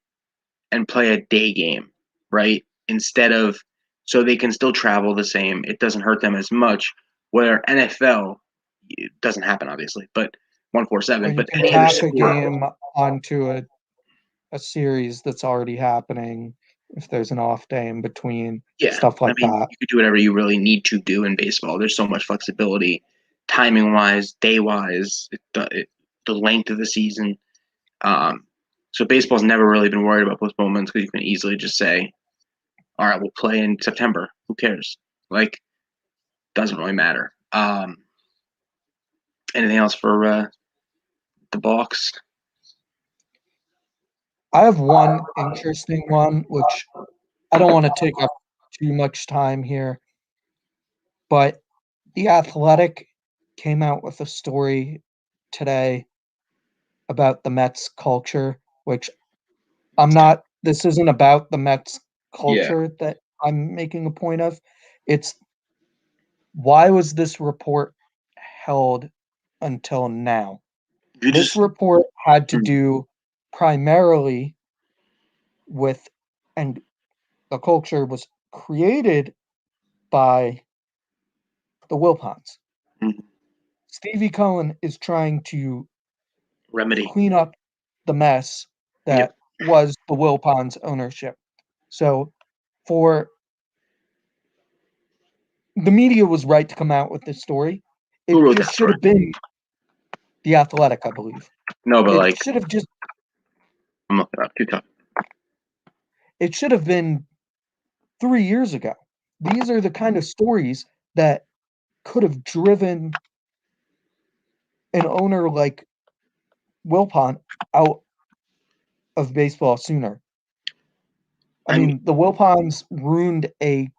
Speaker 1: and play a day game, right? Instead of so they can still travel the same. It doesn't hurt them as much. Where NFL, it doesn't happen obviously, but
Speaker 2: Or
Speaker 1: 147.
Speaker 2: you
Speaker 1: But
Speaker 2: can
Speaker 1: any other
Speaker 2: tack a
Speaker 1: sport,
Speaker 2: game onto a series that's already happening if there's an off day in between,
Speaker 1: yeah.
Speaker 2: stuff
Speaker 1: I
Speaker 2: like
Speaker 1: mean,
Speaker 2: that.
Speaker 1: you could do whatever you really need to do in baseball. There's so much flexibility, timing wise, day wise, the length of the season. Um, so baseball's never really been worried about postponements because you can easily just say, "All right, we'll play in September. Who cares?" Like, doesn't really matter. Anything else for the box?
Speaker 2: I have one interesting one, which I don't want to take up too much time here, but The Athletic came out with a story today about the Mets culture, which this isn't about the Mets
Speaker 1: Yeah.
Speaker 2: culture that I'm making a point of. It's why was this report held until now?
Speaker 1: You
Speaker 2: This
Speaker 1: just
Speaker 2: report had to do primarily with, and the culture was created by the Wilpons.
Speaker 1: mm,
Speaker 2: Stevie Cohen is trying to
Speaker 1: remedy.
Speaker 2: clean up the mess
Speaker 1: Yep.
Speaker 2: that was the Wilpons ownership. So for the media was right to come out with this story.
Speaker 1: Who
Speaker 2: It
Speaker 1: wrote
Speaker 2: just
Speaker 1: that
Speaker 2: should
Speaker 1: story?
Speaker 2: have been The Athletic, I believe.
Speaker 1: No, but
Speaker 2: It
Speaker 1: like
Speaker 2: should have just
Speaker 1: I'm looking up. Keep talking.
Speaker 2: it should have been 3 years ago. These are the kind of stories that could have driven an owner like Wilpon out of baseball sooner. I
Speaker 1: I mean,
Speaker 2: mean, the Wilpons ruined a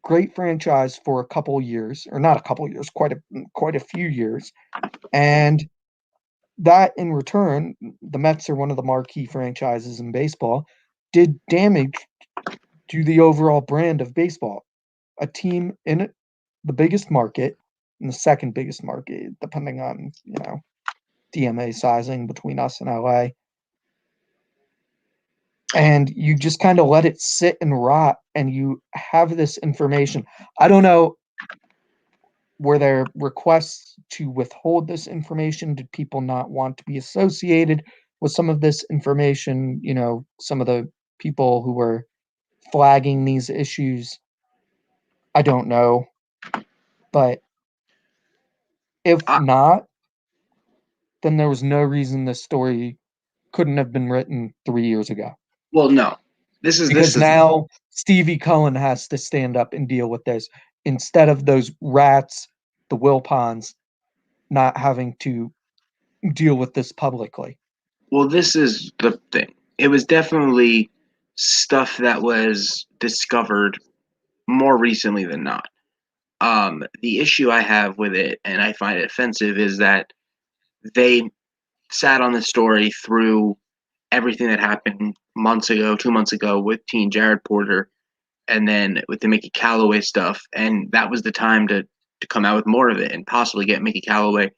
Speaker 2: great franchise for a couple years, or not a couple years, quite a few years, and that in return, the Mets are one of the marquee franchises in baseball, did damage to the overall brand of baseball. A team in the biggest market, in the second biggest market, depending on DMA sizing between us and LA, and you just kind of let it sit and rot, and you have this information. I don't know, were there requests to withhold this information? Did people not want to be associated with some of this information? Some of the people who were flagging these issues, I don't know. But if
Speaker 1: I,
Speaker 2: not, then there was no reason this story couldn't have been written 3 years ago.
Speaker 1: well, no. This
Speaker 2: Because
Speaker 1: is
Speaker 2: now Stevie Cohen has to stand up and deal with this instead of those rats, the Wilpons, not having to deal with this publicly.
Speaker 1: well, this is the thing. It was definitely stuff that was discovered more recently than not. The issue I have with it, and I find it offensive, is that they sat on the story through everything that happened months ago, 2 months ago with Teen Jared Porter, and then with the Mickey Callaway stuff, and that was the time to come out with more of it and possibly get Mickey Callaway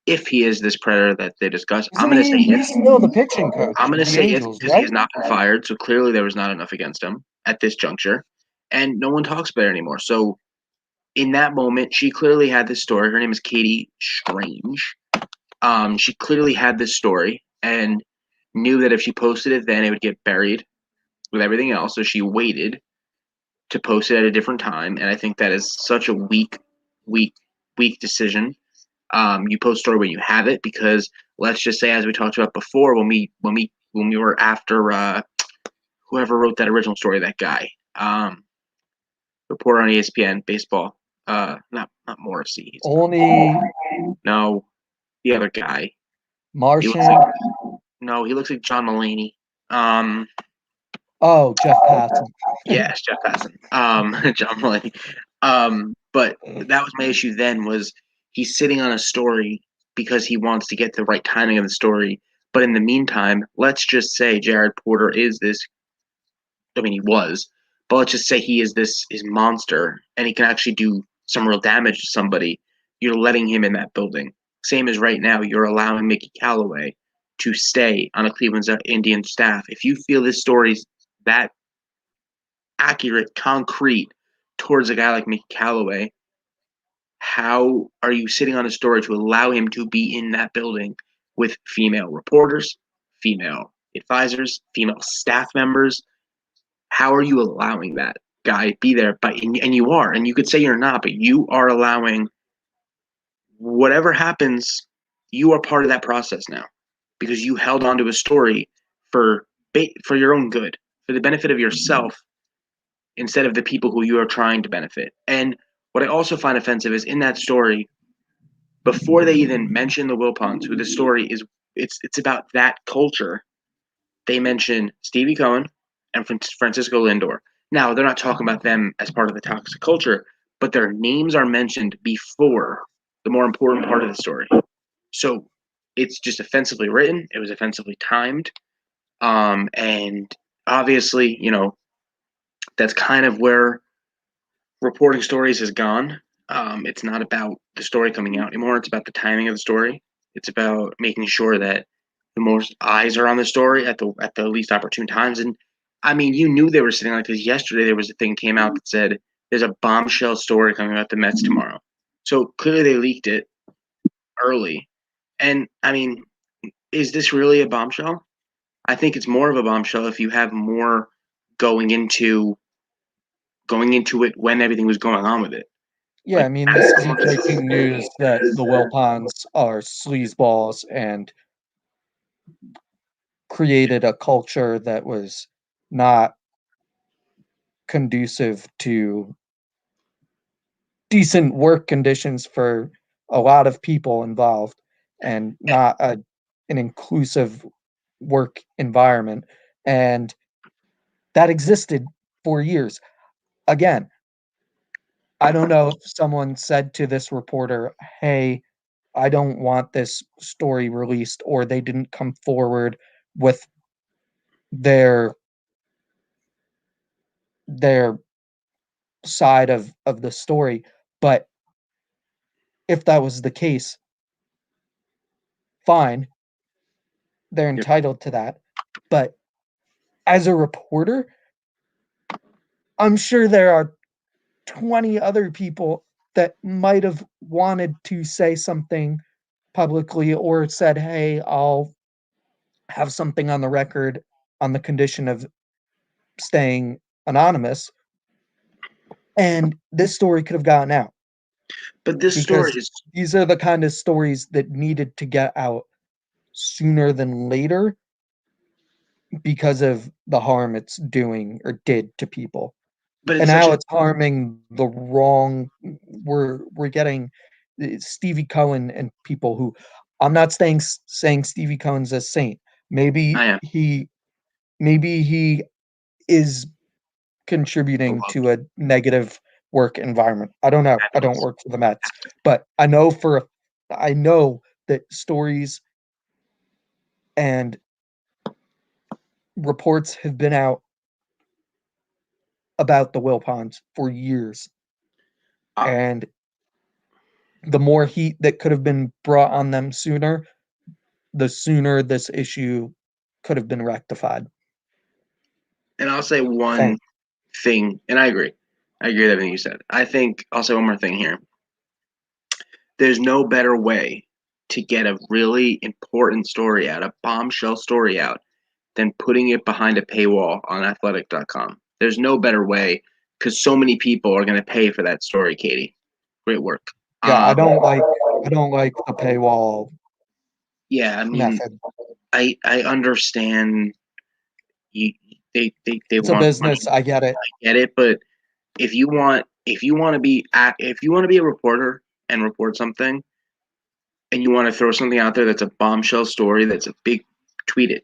Speaker 1: if he is this predator that they discussed. I'm
Speaker 2: Isn't
Speaker 1: going to say
Speaker 2: he?
Speaker 1: if.
Speaker 2: He's still the pitching coach
Speaker 1: I'm going
Speaker 2: of
Speaker 1: to
Speaker 2: the
Speaker 1: say if
Speaker 2: Angels,
Speaker 1: because he
Speaker 2: right?
Speaker 1: has not been fired, so clearly there was not enough against him at this juncture, and no one talks about it anymore. So in that moment, she clearly had this story. Her name is Katie Strange. She clearly had this story and knew that if she posted it, then it would get buried with everything else. So she waited to post it at a different time, and I think that is such a weak, weak decision. You post story when you have it because let's just say, as we talked about before, when we were after whoever wrote that original story, that guy, reporter on ESPN baseball, not Morrissey,
Speaker 2: Only
Speaker 1: no, the other guy. He looks
Speaker 2: Martian.
Speaker 1: like no, he looks like John Mulaney. Um,
Speaker 2: Oh, Jeff Passan.
Speaker 1: yes, Jeff Passan. John Mulaney. But that was my issue then was he's sitting on a story because he wants to get the right timing of the story. But in the meantime, let's just say Jared Porter is this. I mean, he was, but let's just say he is this is monster, and he can actually do some real damage to somebody. You're letting him in that building. Same as right now, you're allowing Mickey Callaway to stay on a Cleveland Indians staff, if you feel this story's that accurate, concrete towards a guy like Mickey Callaway, how are you sitting on a story to allow him to be in that building with female reporters, female advisors, female staff members? How are you allowing that guy be there? And you are, and you could say you're not, but you are allowing whatever happens. You are part of that process now because you held on to a story for your own good, for the benefit of yourself, instead of the people who you are trying to benefit. And what I also find offensive is in that story, before they even mention the Wilpons, who the story is, it's about that culture. They mention Stevie Cohen and Francisco Lindor. Now, they're not talking about them as part of the toxic culture, but their names are mentioned before the more important part of the story. So it's just offensively written. It was offensively timed. And obviously, that's kind of where reporting stories has gone. It's not about the story coming out anymore. It's about the timing of the story. It's about making sure that the most eyes are on the story at the least opportune times. And I mean, you knew they were sitting like this. Yesterday, there was a thing came out that said there's a bombshell story coming about the Mets tomorrow. So clearly, they leaked it early. And I mean, is this really a bombshell? I think it's more of a bombshell if you have more going into it when everything was going on with it.
Speaker 2: Yeah,
Speaker 1: Like,
Speaker 2: I mean, this isn't breaking news that the Wilpons are sleazeballs and created a culture that was not conducive to decent work conditions for a lot of people involved and not an inclusive work environment. And that existed for years. Again, I don't know if someone said to this reporter, hey, I don't want this story released, or they didn't come forward with their their side of the story. But if that was the case, fine, they're entitled to that. But as a reporter, I'm sure there are 20 other people that might have wanted to say something publicly or said, hey, I'll have something on the record on the condition of staying anonymous. And this story could have gotten out
Speaker 1: but this story
Speaker 2: because
Speaker 1: is
Speaker 2: these are the kind of stories that needed to get out sooner than later because of the harm it's doing or did to people.
Speaker 1: but
Speaker 2: And
Speaker 1: it's such
Speaker 2: now
Speaker 1: a
Speaker 2: it's harming the wrong. We're getting Stevie Cohen and people who, I'm not saying Stevie Cohen's a saint.
Speaker 1: I
Speaker 2: Maybe
Speaker 1: am
Speaker 2: he is contributing
Speaker 1: beloved.
Speaker 2: to a negative work environment. I don't know. I don't work for the Mets, but I know that stories and reports have been out about the Wilpons for years.
Speaker 1: Uh,
Speaker 2: And the more heat that could have been brought on them sooner, the sooner this issue could have been rectified.
Speaker 1: and I'll say
Speaker 2: I
Speaker 1: one
Speaker 2: think.
Speaker 1: thing, and I agree. I agree with everything you said. I think I'll say one more thing here. There's no better way to get a really important story out, a bombshell story out, than putting it behind a paywall on athletic.com. There's no better way because so many people are going to pay for that story, Katie. Great work.
Speaker 2: Yeah,
Speaker 1: Um,
Speaker 2: I don't like the paywall
Speaker 1: yeah, I mean,
Speaker 2: method.
Speaker 1: I understand you they
Speaker 2: It's a
Speaker 1: want money.
Speaker 2: business. I get it.
Speaker 1: I get it, but if you want to be a reporter and report something, and you want to throw something out there that's a bombshell story, that's a big, tweet it.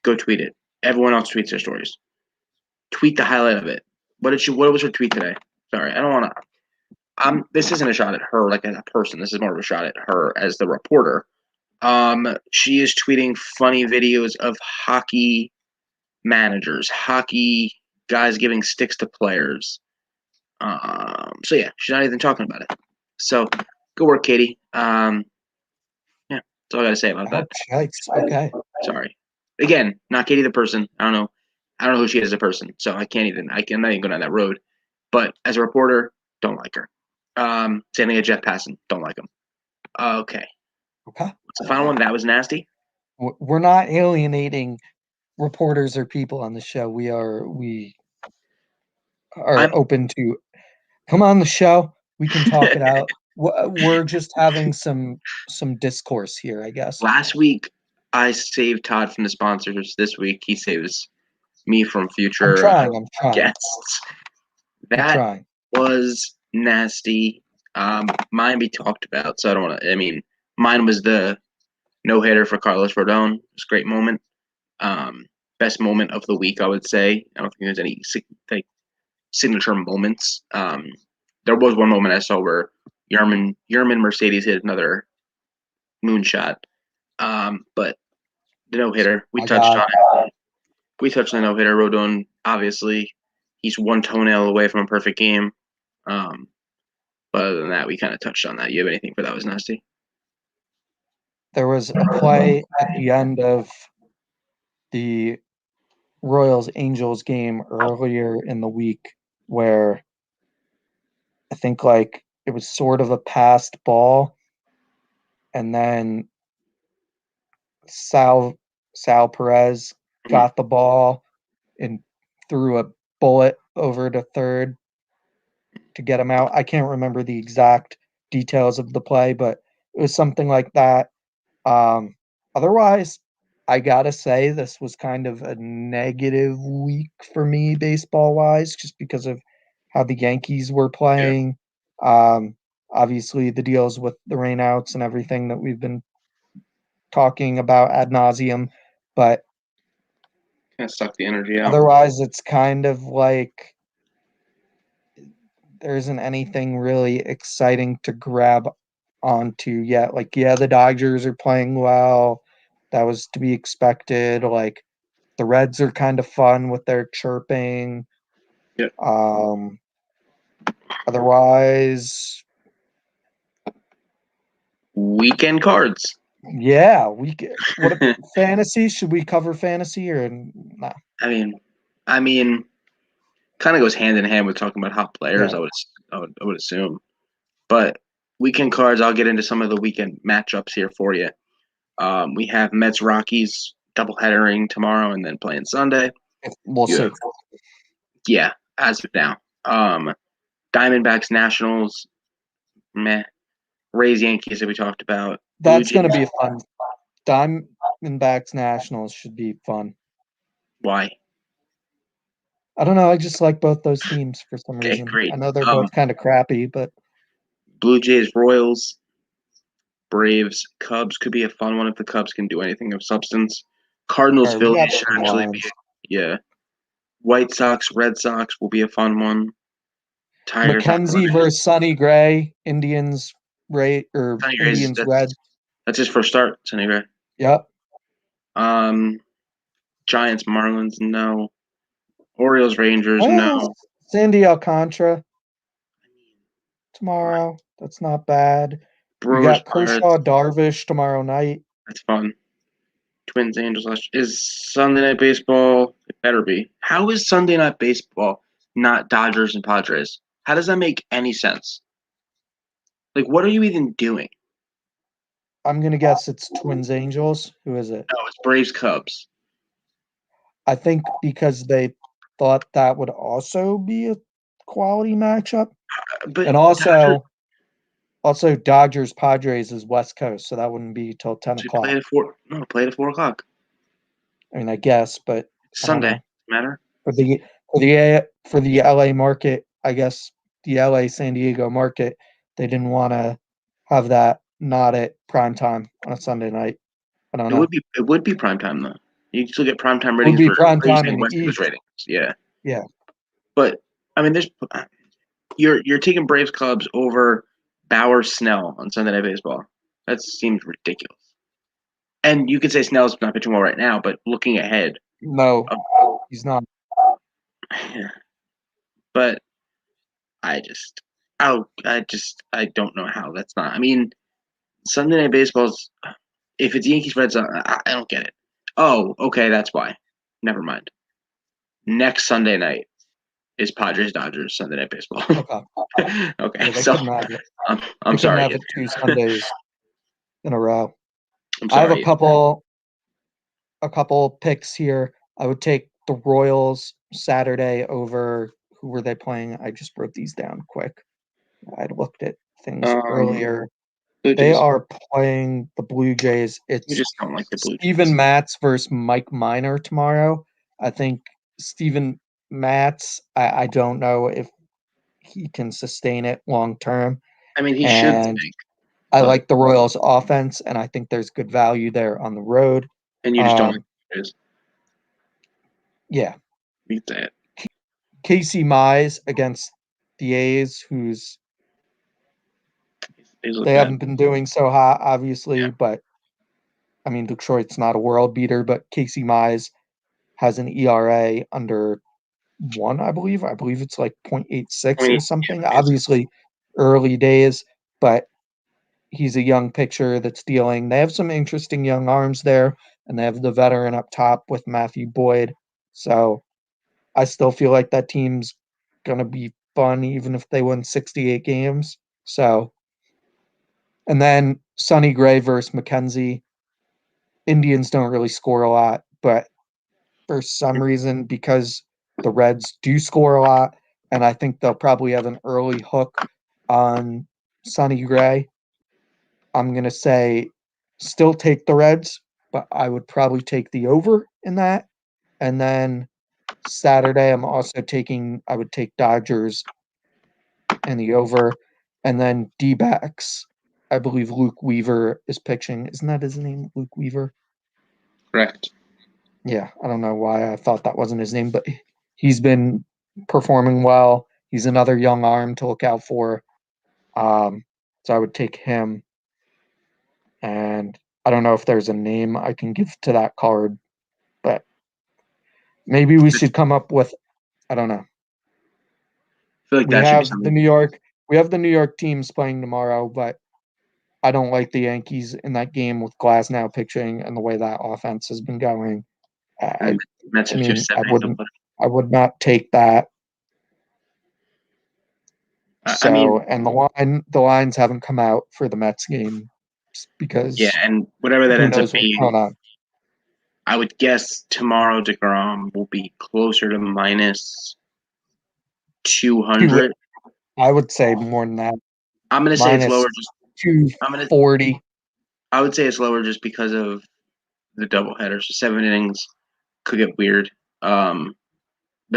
Speaker 1: Go tweet it. Everyone else tweets their stories. Tweet the highlight of it. What was her tweet today? Sorry, I don't want to. This isn't a shot at her like as a person. This is more of a shot at her as the reporter. She is tweeting funny videos of hockey managers, hockey guys giving sticks to players. So yeah, she's not even talking about it. So good work, Katie. Yeah, That's all I gotta say about that.
Speaker 2: Oh, yikes. Okay.
Speaker 1: Sorry. Again, not Katie the person. I don't know. I don't know who she is as a person, so I can't even. I'm not even going down that road. But as a reporter, don't like her. Same thing as Jeff Passan. Don't like him. Okay.
Speaker 2: Okay.
Speaker 1: What's the final one? That was nasty.
Speaker 2: We're not alienating reporters or people on the show. We are
Speaker 1: I'm
Speaker 2: open to come on the show. We can talk it out. We're just having some discourse here, I guess.
Speaker 1: Last week I saved Todd from the sponsors. This week he saves me from
Speaker 2: I'm
Speaker 1: future
Speaker 2: trying.
Speaker 1: guests.
Speaker 2: I'm
Speaker 1: That
Speaker 2: trying.
Speaker 1: was nasty. Mine we talked about, so I don't want to. I mean, mine was the no hitter for Carlos Rodon. It was a great moment. Best moment of the week, I would say. I don't think there's any signature moments. There was one moment I saw where Yerman Mercedes hit another moonshot. But the no hitter, we
Speaker 2: My
Speaker 1: touched
Speaker 2: God.
Speaker 1: on it. We touched on the no hitter. Rodon, obviously, he's one toenail away from a perfect game. But other than that, we kind of touched on that. You have anything for that was nasty?
Speaker 2: There was a play at the end of the Royals Angels game earlier in the week where I think like it was sort of a passed ball, and then Sal Perez got the ball and threw a bullet over to third to get him out. I can't remember the exact details of the play, but it was something like that. Otherwise, I gotta say this was kind of a negative week for me baseball wise, just because of how the Yankees were
Speaker 1: Yeah,
Speaker 2: playing. Um, Obviously the deals with the rainouts and everything that we've been talking about ad nauseum, but
Speaker 1: kind of sucked the energy out.
Speaker 2: otherwise it's kind of like there isn't anything really exciting to grab onto yet. Like, yeah, the Dodgers are playing well. That was to be expected. Like, the Reds are kind of fun with their chirping.
Speaker 1: Yeah.
Speaker 2: Um, Otherwise,
Speaker 1: Weekend cards.
Speaker 2: yeah, what fantasy? Should we cover fantasy or nah?
Speaker 1: I mean, I mean, kind of goes hand in hand with talking about hot players.
Speaker 2: Yeah,
Speaker 1: I would assume. But weekend cards, I'll get into some of the weekend matchups here for you. We have Mets Rockies doubleheadering tomorrow and then playing Sunday.
Speaker 2: we'll
Speaker 1: Yeah,
Speaker 2: see.
Speaker 1: yeah, as of now. Diamondbacks Nationals, meh. Rays Yankees that we talked about. Blue
Speaker 2: That's
Speaker 1: Jays,
Speaker 2: going to be fun. Diamondbacks Nationals should be fun.
Speaker 1: why?
Speaker 2: I don't know. I just like both those teams for some
Speaker 1: Okay,
Speaker 2: reason.
Speaker 1: great.
Speaker 2: I know they're both kind of crappy, but
Speaker 1: Blue Jays Royals, Braves Cubs could be a fun one if the Cubs can do anything of substance.
Speaker 2: all
Speaker 1: Cardinals
Speaker 2: right, we got
Speaker 1: Phillies should
Speaker 2: some
Speaker 1: actually
Speaker 2: lines.
Speaker 1: be yeah. White Sox Red Sox will be a fun one. Tigers
Speaker 2: McKenzie
Speaker 1: Athletics.
Speaker 2: versus Sonny Gray, Indians,
Speaker 1: Sonny Gray's
Speaker 2: Indians Red.
Speaker 1: that's his first start. Sonny Gray.
Speaker 2: Yep.
Speaker 1: Um, Giants Marlins no. Orioles Rangers
Speaker 2: Well,
Speaker 1: no.
Speaker 2: Sandy Alcantara tomorrow. That's not bad. We
Speaker 1: Brewers
Speaker 2: got
Speaker 1: Pirates.
Speaker 2: Kershaw Darvish tomorrow night.
Speaker 1: That's fun. Twins Angels is Sunday Night Baseball. It better be. How is Sunday Night Baseball not Dodgers and Padres? How does that make any sense? Like, what are you even doing?
Speaker 2: I'm gonna guess it's Twins Angels. Who is it?
Speaker 1: No, it's Braves Cubs.
Speaker 2: I think because they thought that would also be a quality matchup.
Speaker 1: But
Speaker 2: And
Speaker 1: Dodgers
Speaker 2: also Dodgers Padres is West Coast, so that wouldn't be till 10
Speaker 1: should play
Speaker 2: o'clock.
Speaker 1: at 4. No, play at 4 o'clock.
Speaker 2: I mean, I guess, but
Speaker 1: It's
Speaker 2: I don't
Speaker 1: Sunday.
Speaker 2: know.
Speaker 1: Matter?
Speaker 2: For the LA market, I guess the LA San Diego market, they didn't want to have that not at prime time on a Sunday night. I don't know.
Speaker 1: It would be prime time though. You still get prime time
Speaker 2: It would
Speaker 1: ratings
Speaker 2: be
Speaker 1: for
Speaker 2: prime time in
Speaker 1: raising
Speaker 2: the
Speaker 1: West Coast
Speaker 2: East.
Speaker 1: ratings. Yeah,
Speaker 2: Yeah.
Speaker 1: but I mean, there's you're taking Braves Cubs over Bauer Snell on Sunday Night Baseball. That seems ridiculous. And you could say Snell's not pitching well right now, but looking ahead,
Speaker 2: No,
Speaker 1: uh,
Speaker 2: he's not.
Speaker 1: but I just, I don't know how that's not. I mean, Sunday Night Baseball's if it's Yankees Red Sox, I don't get it. Oh, okay, that's why. Never mind. Next Sunday night is Padres Dodgers Sunday Night Baseball.
Speaker 2: Okay.
Speaker 1: Okay,
Speaker 2: Yeah, they
Speaker 1: so
Speaker 2: couldn't have it.
Speaker 1: I'm
Speaker 2: They couldn't
Speaker 1: sorry.
Speaker 2: have it 2 Sundays in a row.
Speaker 1: I'm
Speaker 2: I have
Speaker 1: sorry.
Speaker 2: a couple picks here. I would take the Royals Saturday over who were they playing? I just wrote these down quick. I'd looked at things earlier.
Speaker 1: Blue
Speaker 2: They
Speaker 1: Jays.
Speaker 2: are playing the Blue Jays.
Speaker 1: You
Speaker 2: It's
Speaker 1: just don't like the Blue
Speaker 2: Steven
Speaker 1: Jays.
Speaker 2: Matz versus Mike Minor tomorrow. I think Steven Matz, I don't know if he can sustain it long term.
Speaker 1: I mean, he should
Speaker 2: And
Speaker 1: think,
Speaker 2: I
Speaker 1: but
Speaker 2: like the Royals offense, and I think there's good value there on the road.
Speaker 1: and you just don't like the Jays.
Speaker 2: Yeah.
Speaker 1: You can say it.
Speaker 2: Casey Mize against the A's, who's
Speaker 1: They look
Speaker 2: they
Speaker 1: bad.
Speaker 2: haven't been doing so hot, obviously,
Speaker 1: Yeah.
Speaker 2: but I mean Detroit's not a world beater, but Casey Mize has an ERA under 1, I believe. I believe it's like 0.86 or something. Obviously early days, but he's a young pitcher that's dealing. They have some interesting young arms there, and they have the veteran up top with Matthew Boyd. So I still feel like that team's gonna be fun even if they win 68 games. So and then Sonny Gray versus McKenzie. Indians don't really score a lot, but for some reason, because the Reds do score a lot, and I think they'll probably have an early hook on Sonny Gray, I'm gonna say still take the Reds, but I would probably take the over in that. And then Saturday, I would take Dodgers and the over. And then D backs, I believe Luke Weaver is pitching. Isn't that his name, Luke Weaver?
Speaker 1: Correct.
Speaker 2: Yeah, I don't know why I thought that wasn't his name, but he's been performing well. He's another young arm to look out for. So I would take him. And I don't know if there's a name I can give to that card, but maybe we should come up with, I don't know.
Speaker 1: I feel like
Speaker 2: We
Speaker 1: that should be
Speaker 2: have the
Speaker 1: something.
Speaker 2: New York teams playing tomorrow, but I don't like the Yankees in that game with Glasnow pitching and the way that offense has been going. I,
Speaker 1: Mets
Speaker 2: I
Speaker 1: have
Speaker 2: mean,
Speaker 1: 70.
Speaker 2: I would not take that.
Speaker 1: I mean,
Speaker 2: And the lines haven't come out for the Mets game
Speaker 1: yeah,
Speaker 2: because
Speaker 1: and whatever that
Speaker 2: who
Speaker 1: ends up
Speaker 2: knows what's
Speaker 1: being,
Speaker 2: going on.
Speaker 1: I would guess tomorrow DeGrom will be closer to minus 200.
Speaker 2: I would say more than that.
Speaker 1: I'm gonna say it's
Speaker 2: Minus
Speaker 1: lower. I'm gonna.
Speaker 2: 240.
Speaker 1: I would say it's lower just because of the doubleheader. So 7 innings could get weird. But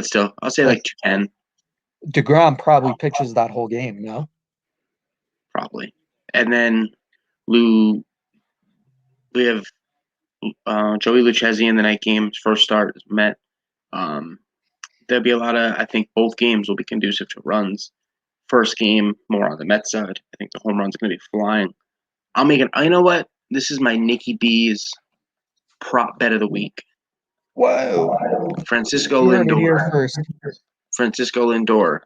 Speaker 1: still, I'll say like 210
Speaker 2: DeGrom probably pitches that whole game, no?
Speaker 1: probably, and then Lou. We have Joey Lucchesi in the night games. First start is Met. There'll be a lot of. I think both games will be conducive to runs. First game more on the Mets side. I think the home runs are going to be flying. I'll make it. You know what? This is my Nikki B's prop bet of the week.
Speaker 2: Whoa.
Speaker 1: Francisco
Speaker 2: You heard it here
Speaker 1: Lindor.
Speaker 2: first.
Speaker 1: Francisco Lindor.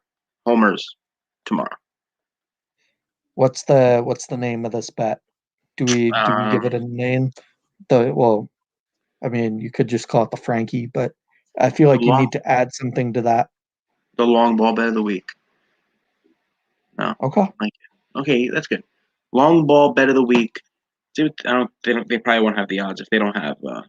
Speaker 1: Homers tomorrow.
Speaker 2: What's the name of this bet? Do we give it a name? I mean, you could just call it the Frankie, but I feel like you need to add something to that.
Speaker 1: The long ball bet of the week. No.
Speaker 2: Okay.
Speaker 1: Okay, that's good. Long ball bet of the week. Dude, they probably won't have the odds if they don't have the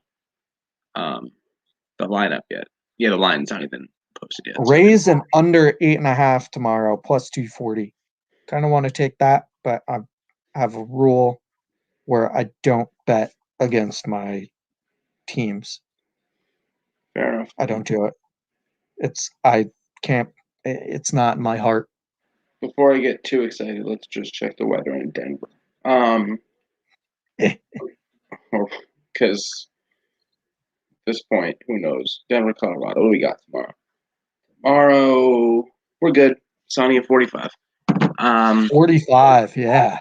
Speaker 1: lineup yet. Yeah, the line's not even posted yet.
Speaker 2: Raise an under 8.5 tomorrow, plus 240. Kind of want to take that, but I have a rule where I don't bet against my teams.
Speaker 1: Fair enough.
Speaker 2: I don't do it. It's not in my heart.
Speaker 1: Before I get too excited, let's just check the weather in Denver. Because at this point, who knows? Denver, Colorado. What do we got tomorrow? Tomorrow, we're good. Sunny at 45.
Speaker 2: 45, yeah.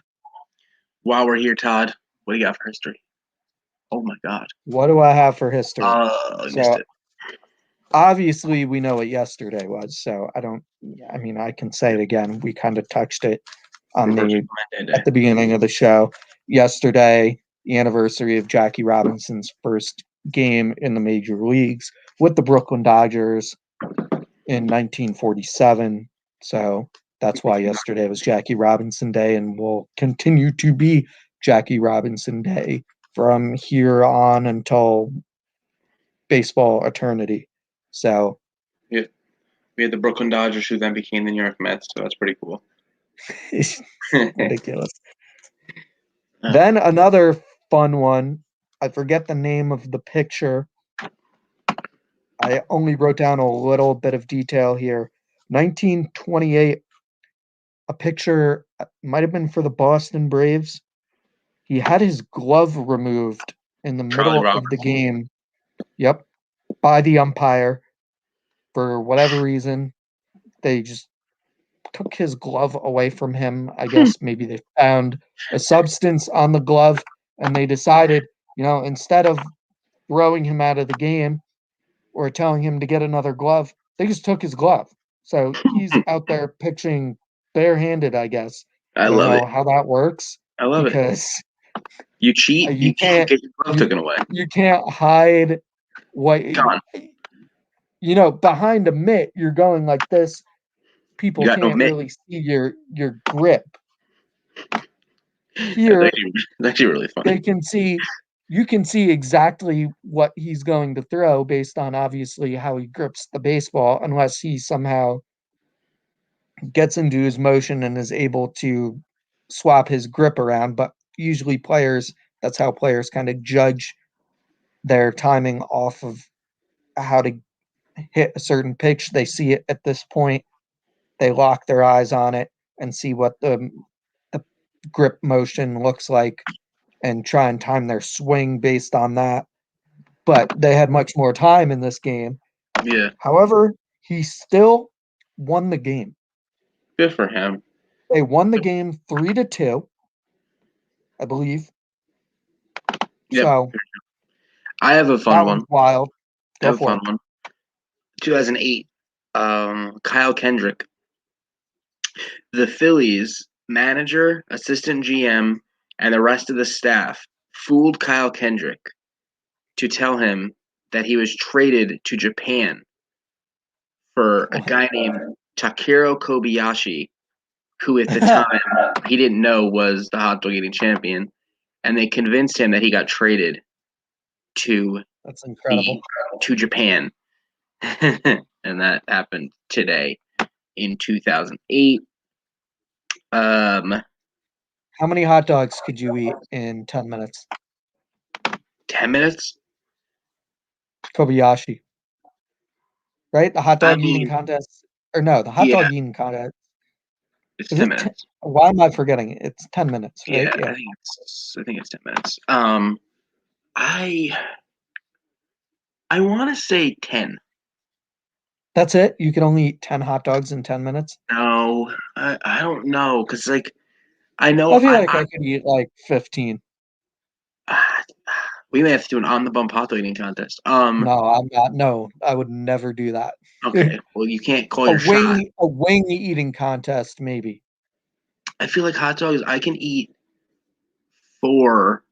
Speaker 1: While we're here, Todd, what do you got for history? Oh my God.
Speaker 2: What do I have for history?
Speaker 1: I missed it.
Speaker 2: Obviously, we know what yesterday was, so I can say it again. We kind of touched it at the beginning of the show. Yesterday, the anniversary of Jackie Robinson's first game in the major leagues with the Brooklyn Dodgers in 1947. So that's why yesterday was Jackie Robinson Day and will continue to be Jackie Robinson Day from here on until baseball eternity. So
Speaker 1: Yeah. We had the Brooklyn Dodgers, who then became the New York Mets, so that's pretty cool.
Speaker 2: it's ridiculous. Then another fun one. I forget the name of the picture. I only wrote down a little bit of detail here. 1928, a picture might have been for the Boston Braves. He had his glove removed in the
Speaker 1: Charlie
Speaker 2: middle of the
Speaker 1: Roberts.
Speaker 2: game. Yep, by the umpire for whatever reason. They just took his glove away from him. I guess maybe they found a substance on the glove and they decided, instead of throwing him out of the game or telling him to get another glove, they just took his glove. So he's out there pitching barehanded, I guess.
Speaker 1: I
Speaker 2: I don't
Speaker 1: love
Speaker 2: know
Speaker 1: it.
Speaker 2: how that works
Speaker 1: I love it.
Speaker 2: because
Speaker 1: You cheat,
Speaker 2: you can't
Speaker 1: get your glove taken away.
Speaker 2: you can't hide what
Speaker 1: Gone.
Speaker 2: behind a mitt. You're going like this.
Speaker 1: You
Speaker 2: People
Speaker 1: got no
Speaker 2: can't
Speaker 1: mitt.
Speaker 2: really see your grip.
Speaker 1: That's
Speaker 2: Here
Speaker 1: actually really funny.
Speaker 2: you can see exactly what he's going to throw based on obviously how he grips the baseball, unless he somehow gets into his motion and is able to swap his grip around. But usually that's how players kind of judge their timing off of how to hit a certain pitch. They see it at this point, they lock their eyes on it and see what the grip motion looks like and try and time their swing based on that. But they had much more time in this game.
Speaker 1: Yeah.
Speaker 2: However, he still won the game.
Speaker 1: Good for him.
Speaker 2: They won the game 3-2, I believe.
Speaker 1: Yep.
Speaker 2: So
Speaker 1: I have a fun one.
Speaker 2: Wild.
Speaker 1: I have a fun one. 2008, Kyle Kendrick. The Phillies manager, assistant GM, and the rest of the staff fooled Kyle Kendrick to tell him that he was traded to Japan for a guy named Takiro Kobayashi, who at the time he didn't know was the hot dog eating champion, and they convinced him that he got traded to
Speaker 2: That's incredible.
Speaker 1: to Japan. And that happened today in 2008.
Speaker 2: How many hot dogs could you eat in 10 minutes?
Speaker 1: 10 minutes?
Speaker 2: Kobayashi. Right? The hot dog eating contest. Or no, the hot dog eating contest.
Speaker 1: It's 10 minutes.
Speaker 2: Why am I forgetting it? It's 10 minutes, right?
Speaker 1: Yeah. I think it's 10 minutes. I want to say 10.
Speaker 2: That's it? You can only eat 10 hot dogs in 10 minutes?
Speaker 1: No, I don't know, because I know
Speaker 2: I feel like I could eat 15.
Speaker 1: We may have to do an on the bump hot dog eating contest.
Speaker 2: No, I'm not. No, I would never do that.
Speaker 1: Okay, well, you can't call your shot.
Speaker 2: A wing eating contest, maybe.
Speaker 1: I feel like hot dogs, I can eat 4,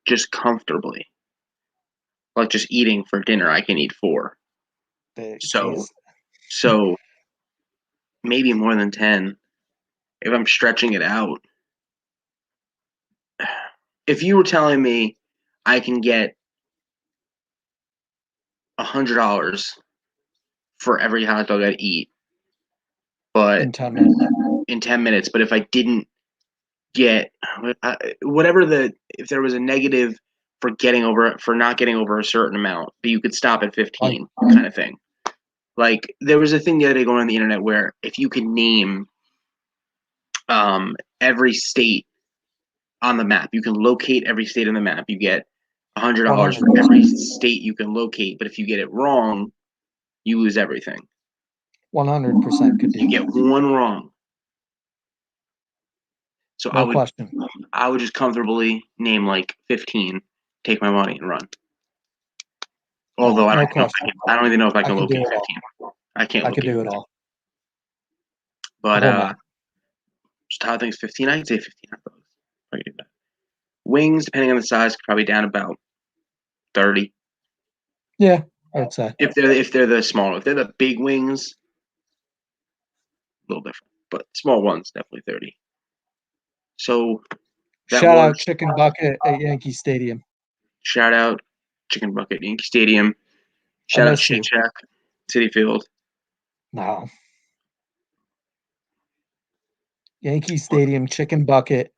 Speaker 1: just comfortably. Just eating for dinner, I can eat 4. So maybe more than 10 if I'm stretching it out. If you were telling me I can get $100 for every hot dog I'd eat, but
Speaker 2: in 10 minutes.
Speaker 1: But if I didn't get if there was a negative for not getting over a certain amount, but you could stop at 15 kind of thing. There was a thing the other day going on the internet where if you could name every state on the map, you can locate every state on the map, you get $100 for every state you can locate, but if you get it wrong, you lose everything.
Speaker 2: 100% could do.
Speaker 1: You get one wrong. So
Speaker 2: no question.
Speaker 1: I would just comfortably name 15, take my money and run. Although I don't even know if I can locate 15. I can't.
Speaker 2: I could do it all.
Speaker 1: But Todd thinks 15. I can say 15. wings, depending on the size, probably down about 30.
Speaker 2: Yeah, I would say.
Speaker 1: If they're the smaller, if they're the big wings, a little different. But small ones, definitely 30. So that
Speaker 2: Shout out
Speaker 1: was
Speaker 2: Chicken Bucket at Yankee Stadium.
Speaker 1: shout out Chicken Bucket, Yankee Stadium.
Speaker 2: I
Speaker 1: Shout out
Speaker 2: miss
Speaker 1: Shake
Speaker 2: you.
Speaker 1: Shack, City Field.
Speaker 2: No. Yankee Stadium, Chicken Bucket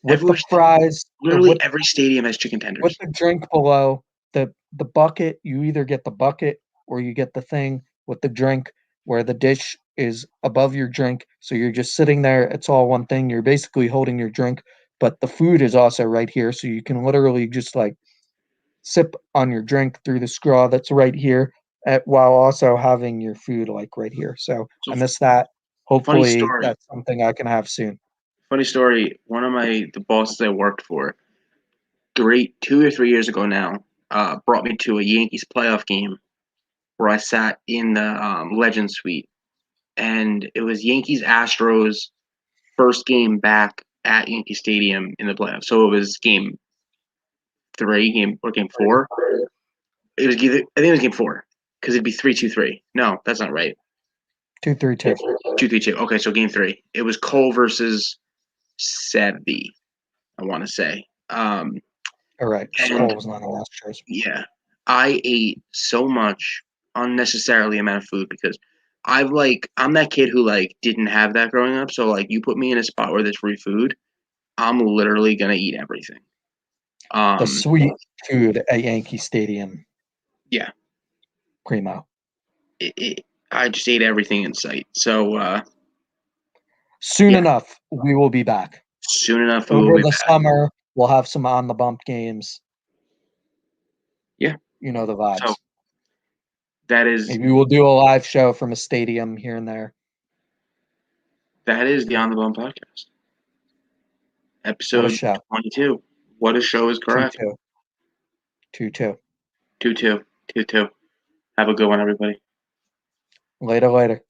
Speaker 2: with
Speaker 1: Everywhere,
Speaker 2: the fries,
Speaker 1: literally every stadium has chicken
Speaker 2: with
Speaker 1: tenders.
Speaker 2: the drink below. The bucket, you either get the bucket or you get the thing with the drink where the dish is above your drink. So you're just sitting there. It's all one thing. You're basically holding your drink, but the food is also right here. So you can literally just like sip on your drink through the straw that's right here while also having your food like right here. So
Speaker 1: So
Speaker 2: I miss that.
Speaker 1: funny
Speaker 2: Hopefully
Speaker 1: story.
Speaker 2: that's something I can have soon.
Speaker 1: Funny story. One of the bosses I worked for, 2 or 3 years ago now, brought me to a Yankees playoff game where I sat in the Legend Suite, and it was Yankees Astros first game back at Yankee Stadium in the playoffs. So it was game 3, game 4. It was either, I think it was game 4 because it'd be 3-2-3. No, that's not right.
Speaker 2: 2-3-2.
Speaker 1: 2-3-2. Okay, so game 3. It was Cole versus Sevy, I want to say.
Speaker 2: All right.
Speaker 1: And
Speaker 2: Cole was not on last choice.
Speaker 1: yeah, I ate so much unnecessarily amount of food because I'm that kid who like didn't have that growing up. So like you put me in a spot where there's free food, I'm literally gonna eat everything.
Speaker 2: The sweet food at Yankee Stadium.
Speaker 1: Yeah,
Speaker 2: Primo.
Speaker 1: I just ate everything in sight. So
Speaker 2: Soon
Speaker 1: yeah,
Speaker 2: enough, we will be back.
Speaker 1: soon enough we will
Speaker 2: Over
Speaker 1: be
Speaker 2: the
Speaker 1: back.
Speaker 2: summer, we'll have some on the bump games.
Speaker 1: Yeah.
Speaker 2: You know the vibes.
Speaker 1: So that is
Speaker 2: Maybe we'll do a live show from a stadium here and there.
Speaker 1: the On the Bone podcast,
Speaker 2: What a
Speaker 1: episode
Speaker 2: show.
Speaker 1: 22. What a show is correct.
Speaker 2: 2-2. 2-2.
Speaker 1: 2-2. 2-2. Have a good one, everybody.
Speaker 2: Later.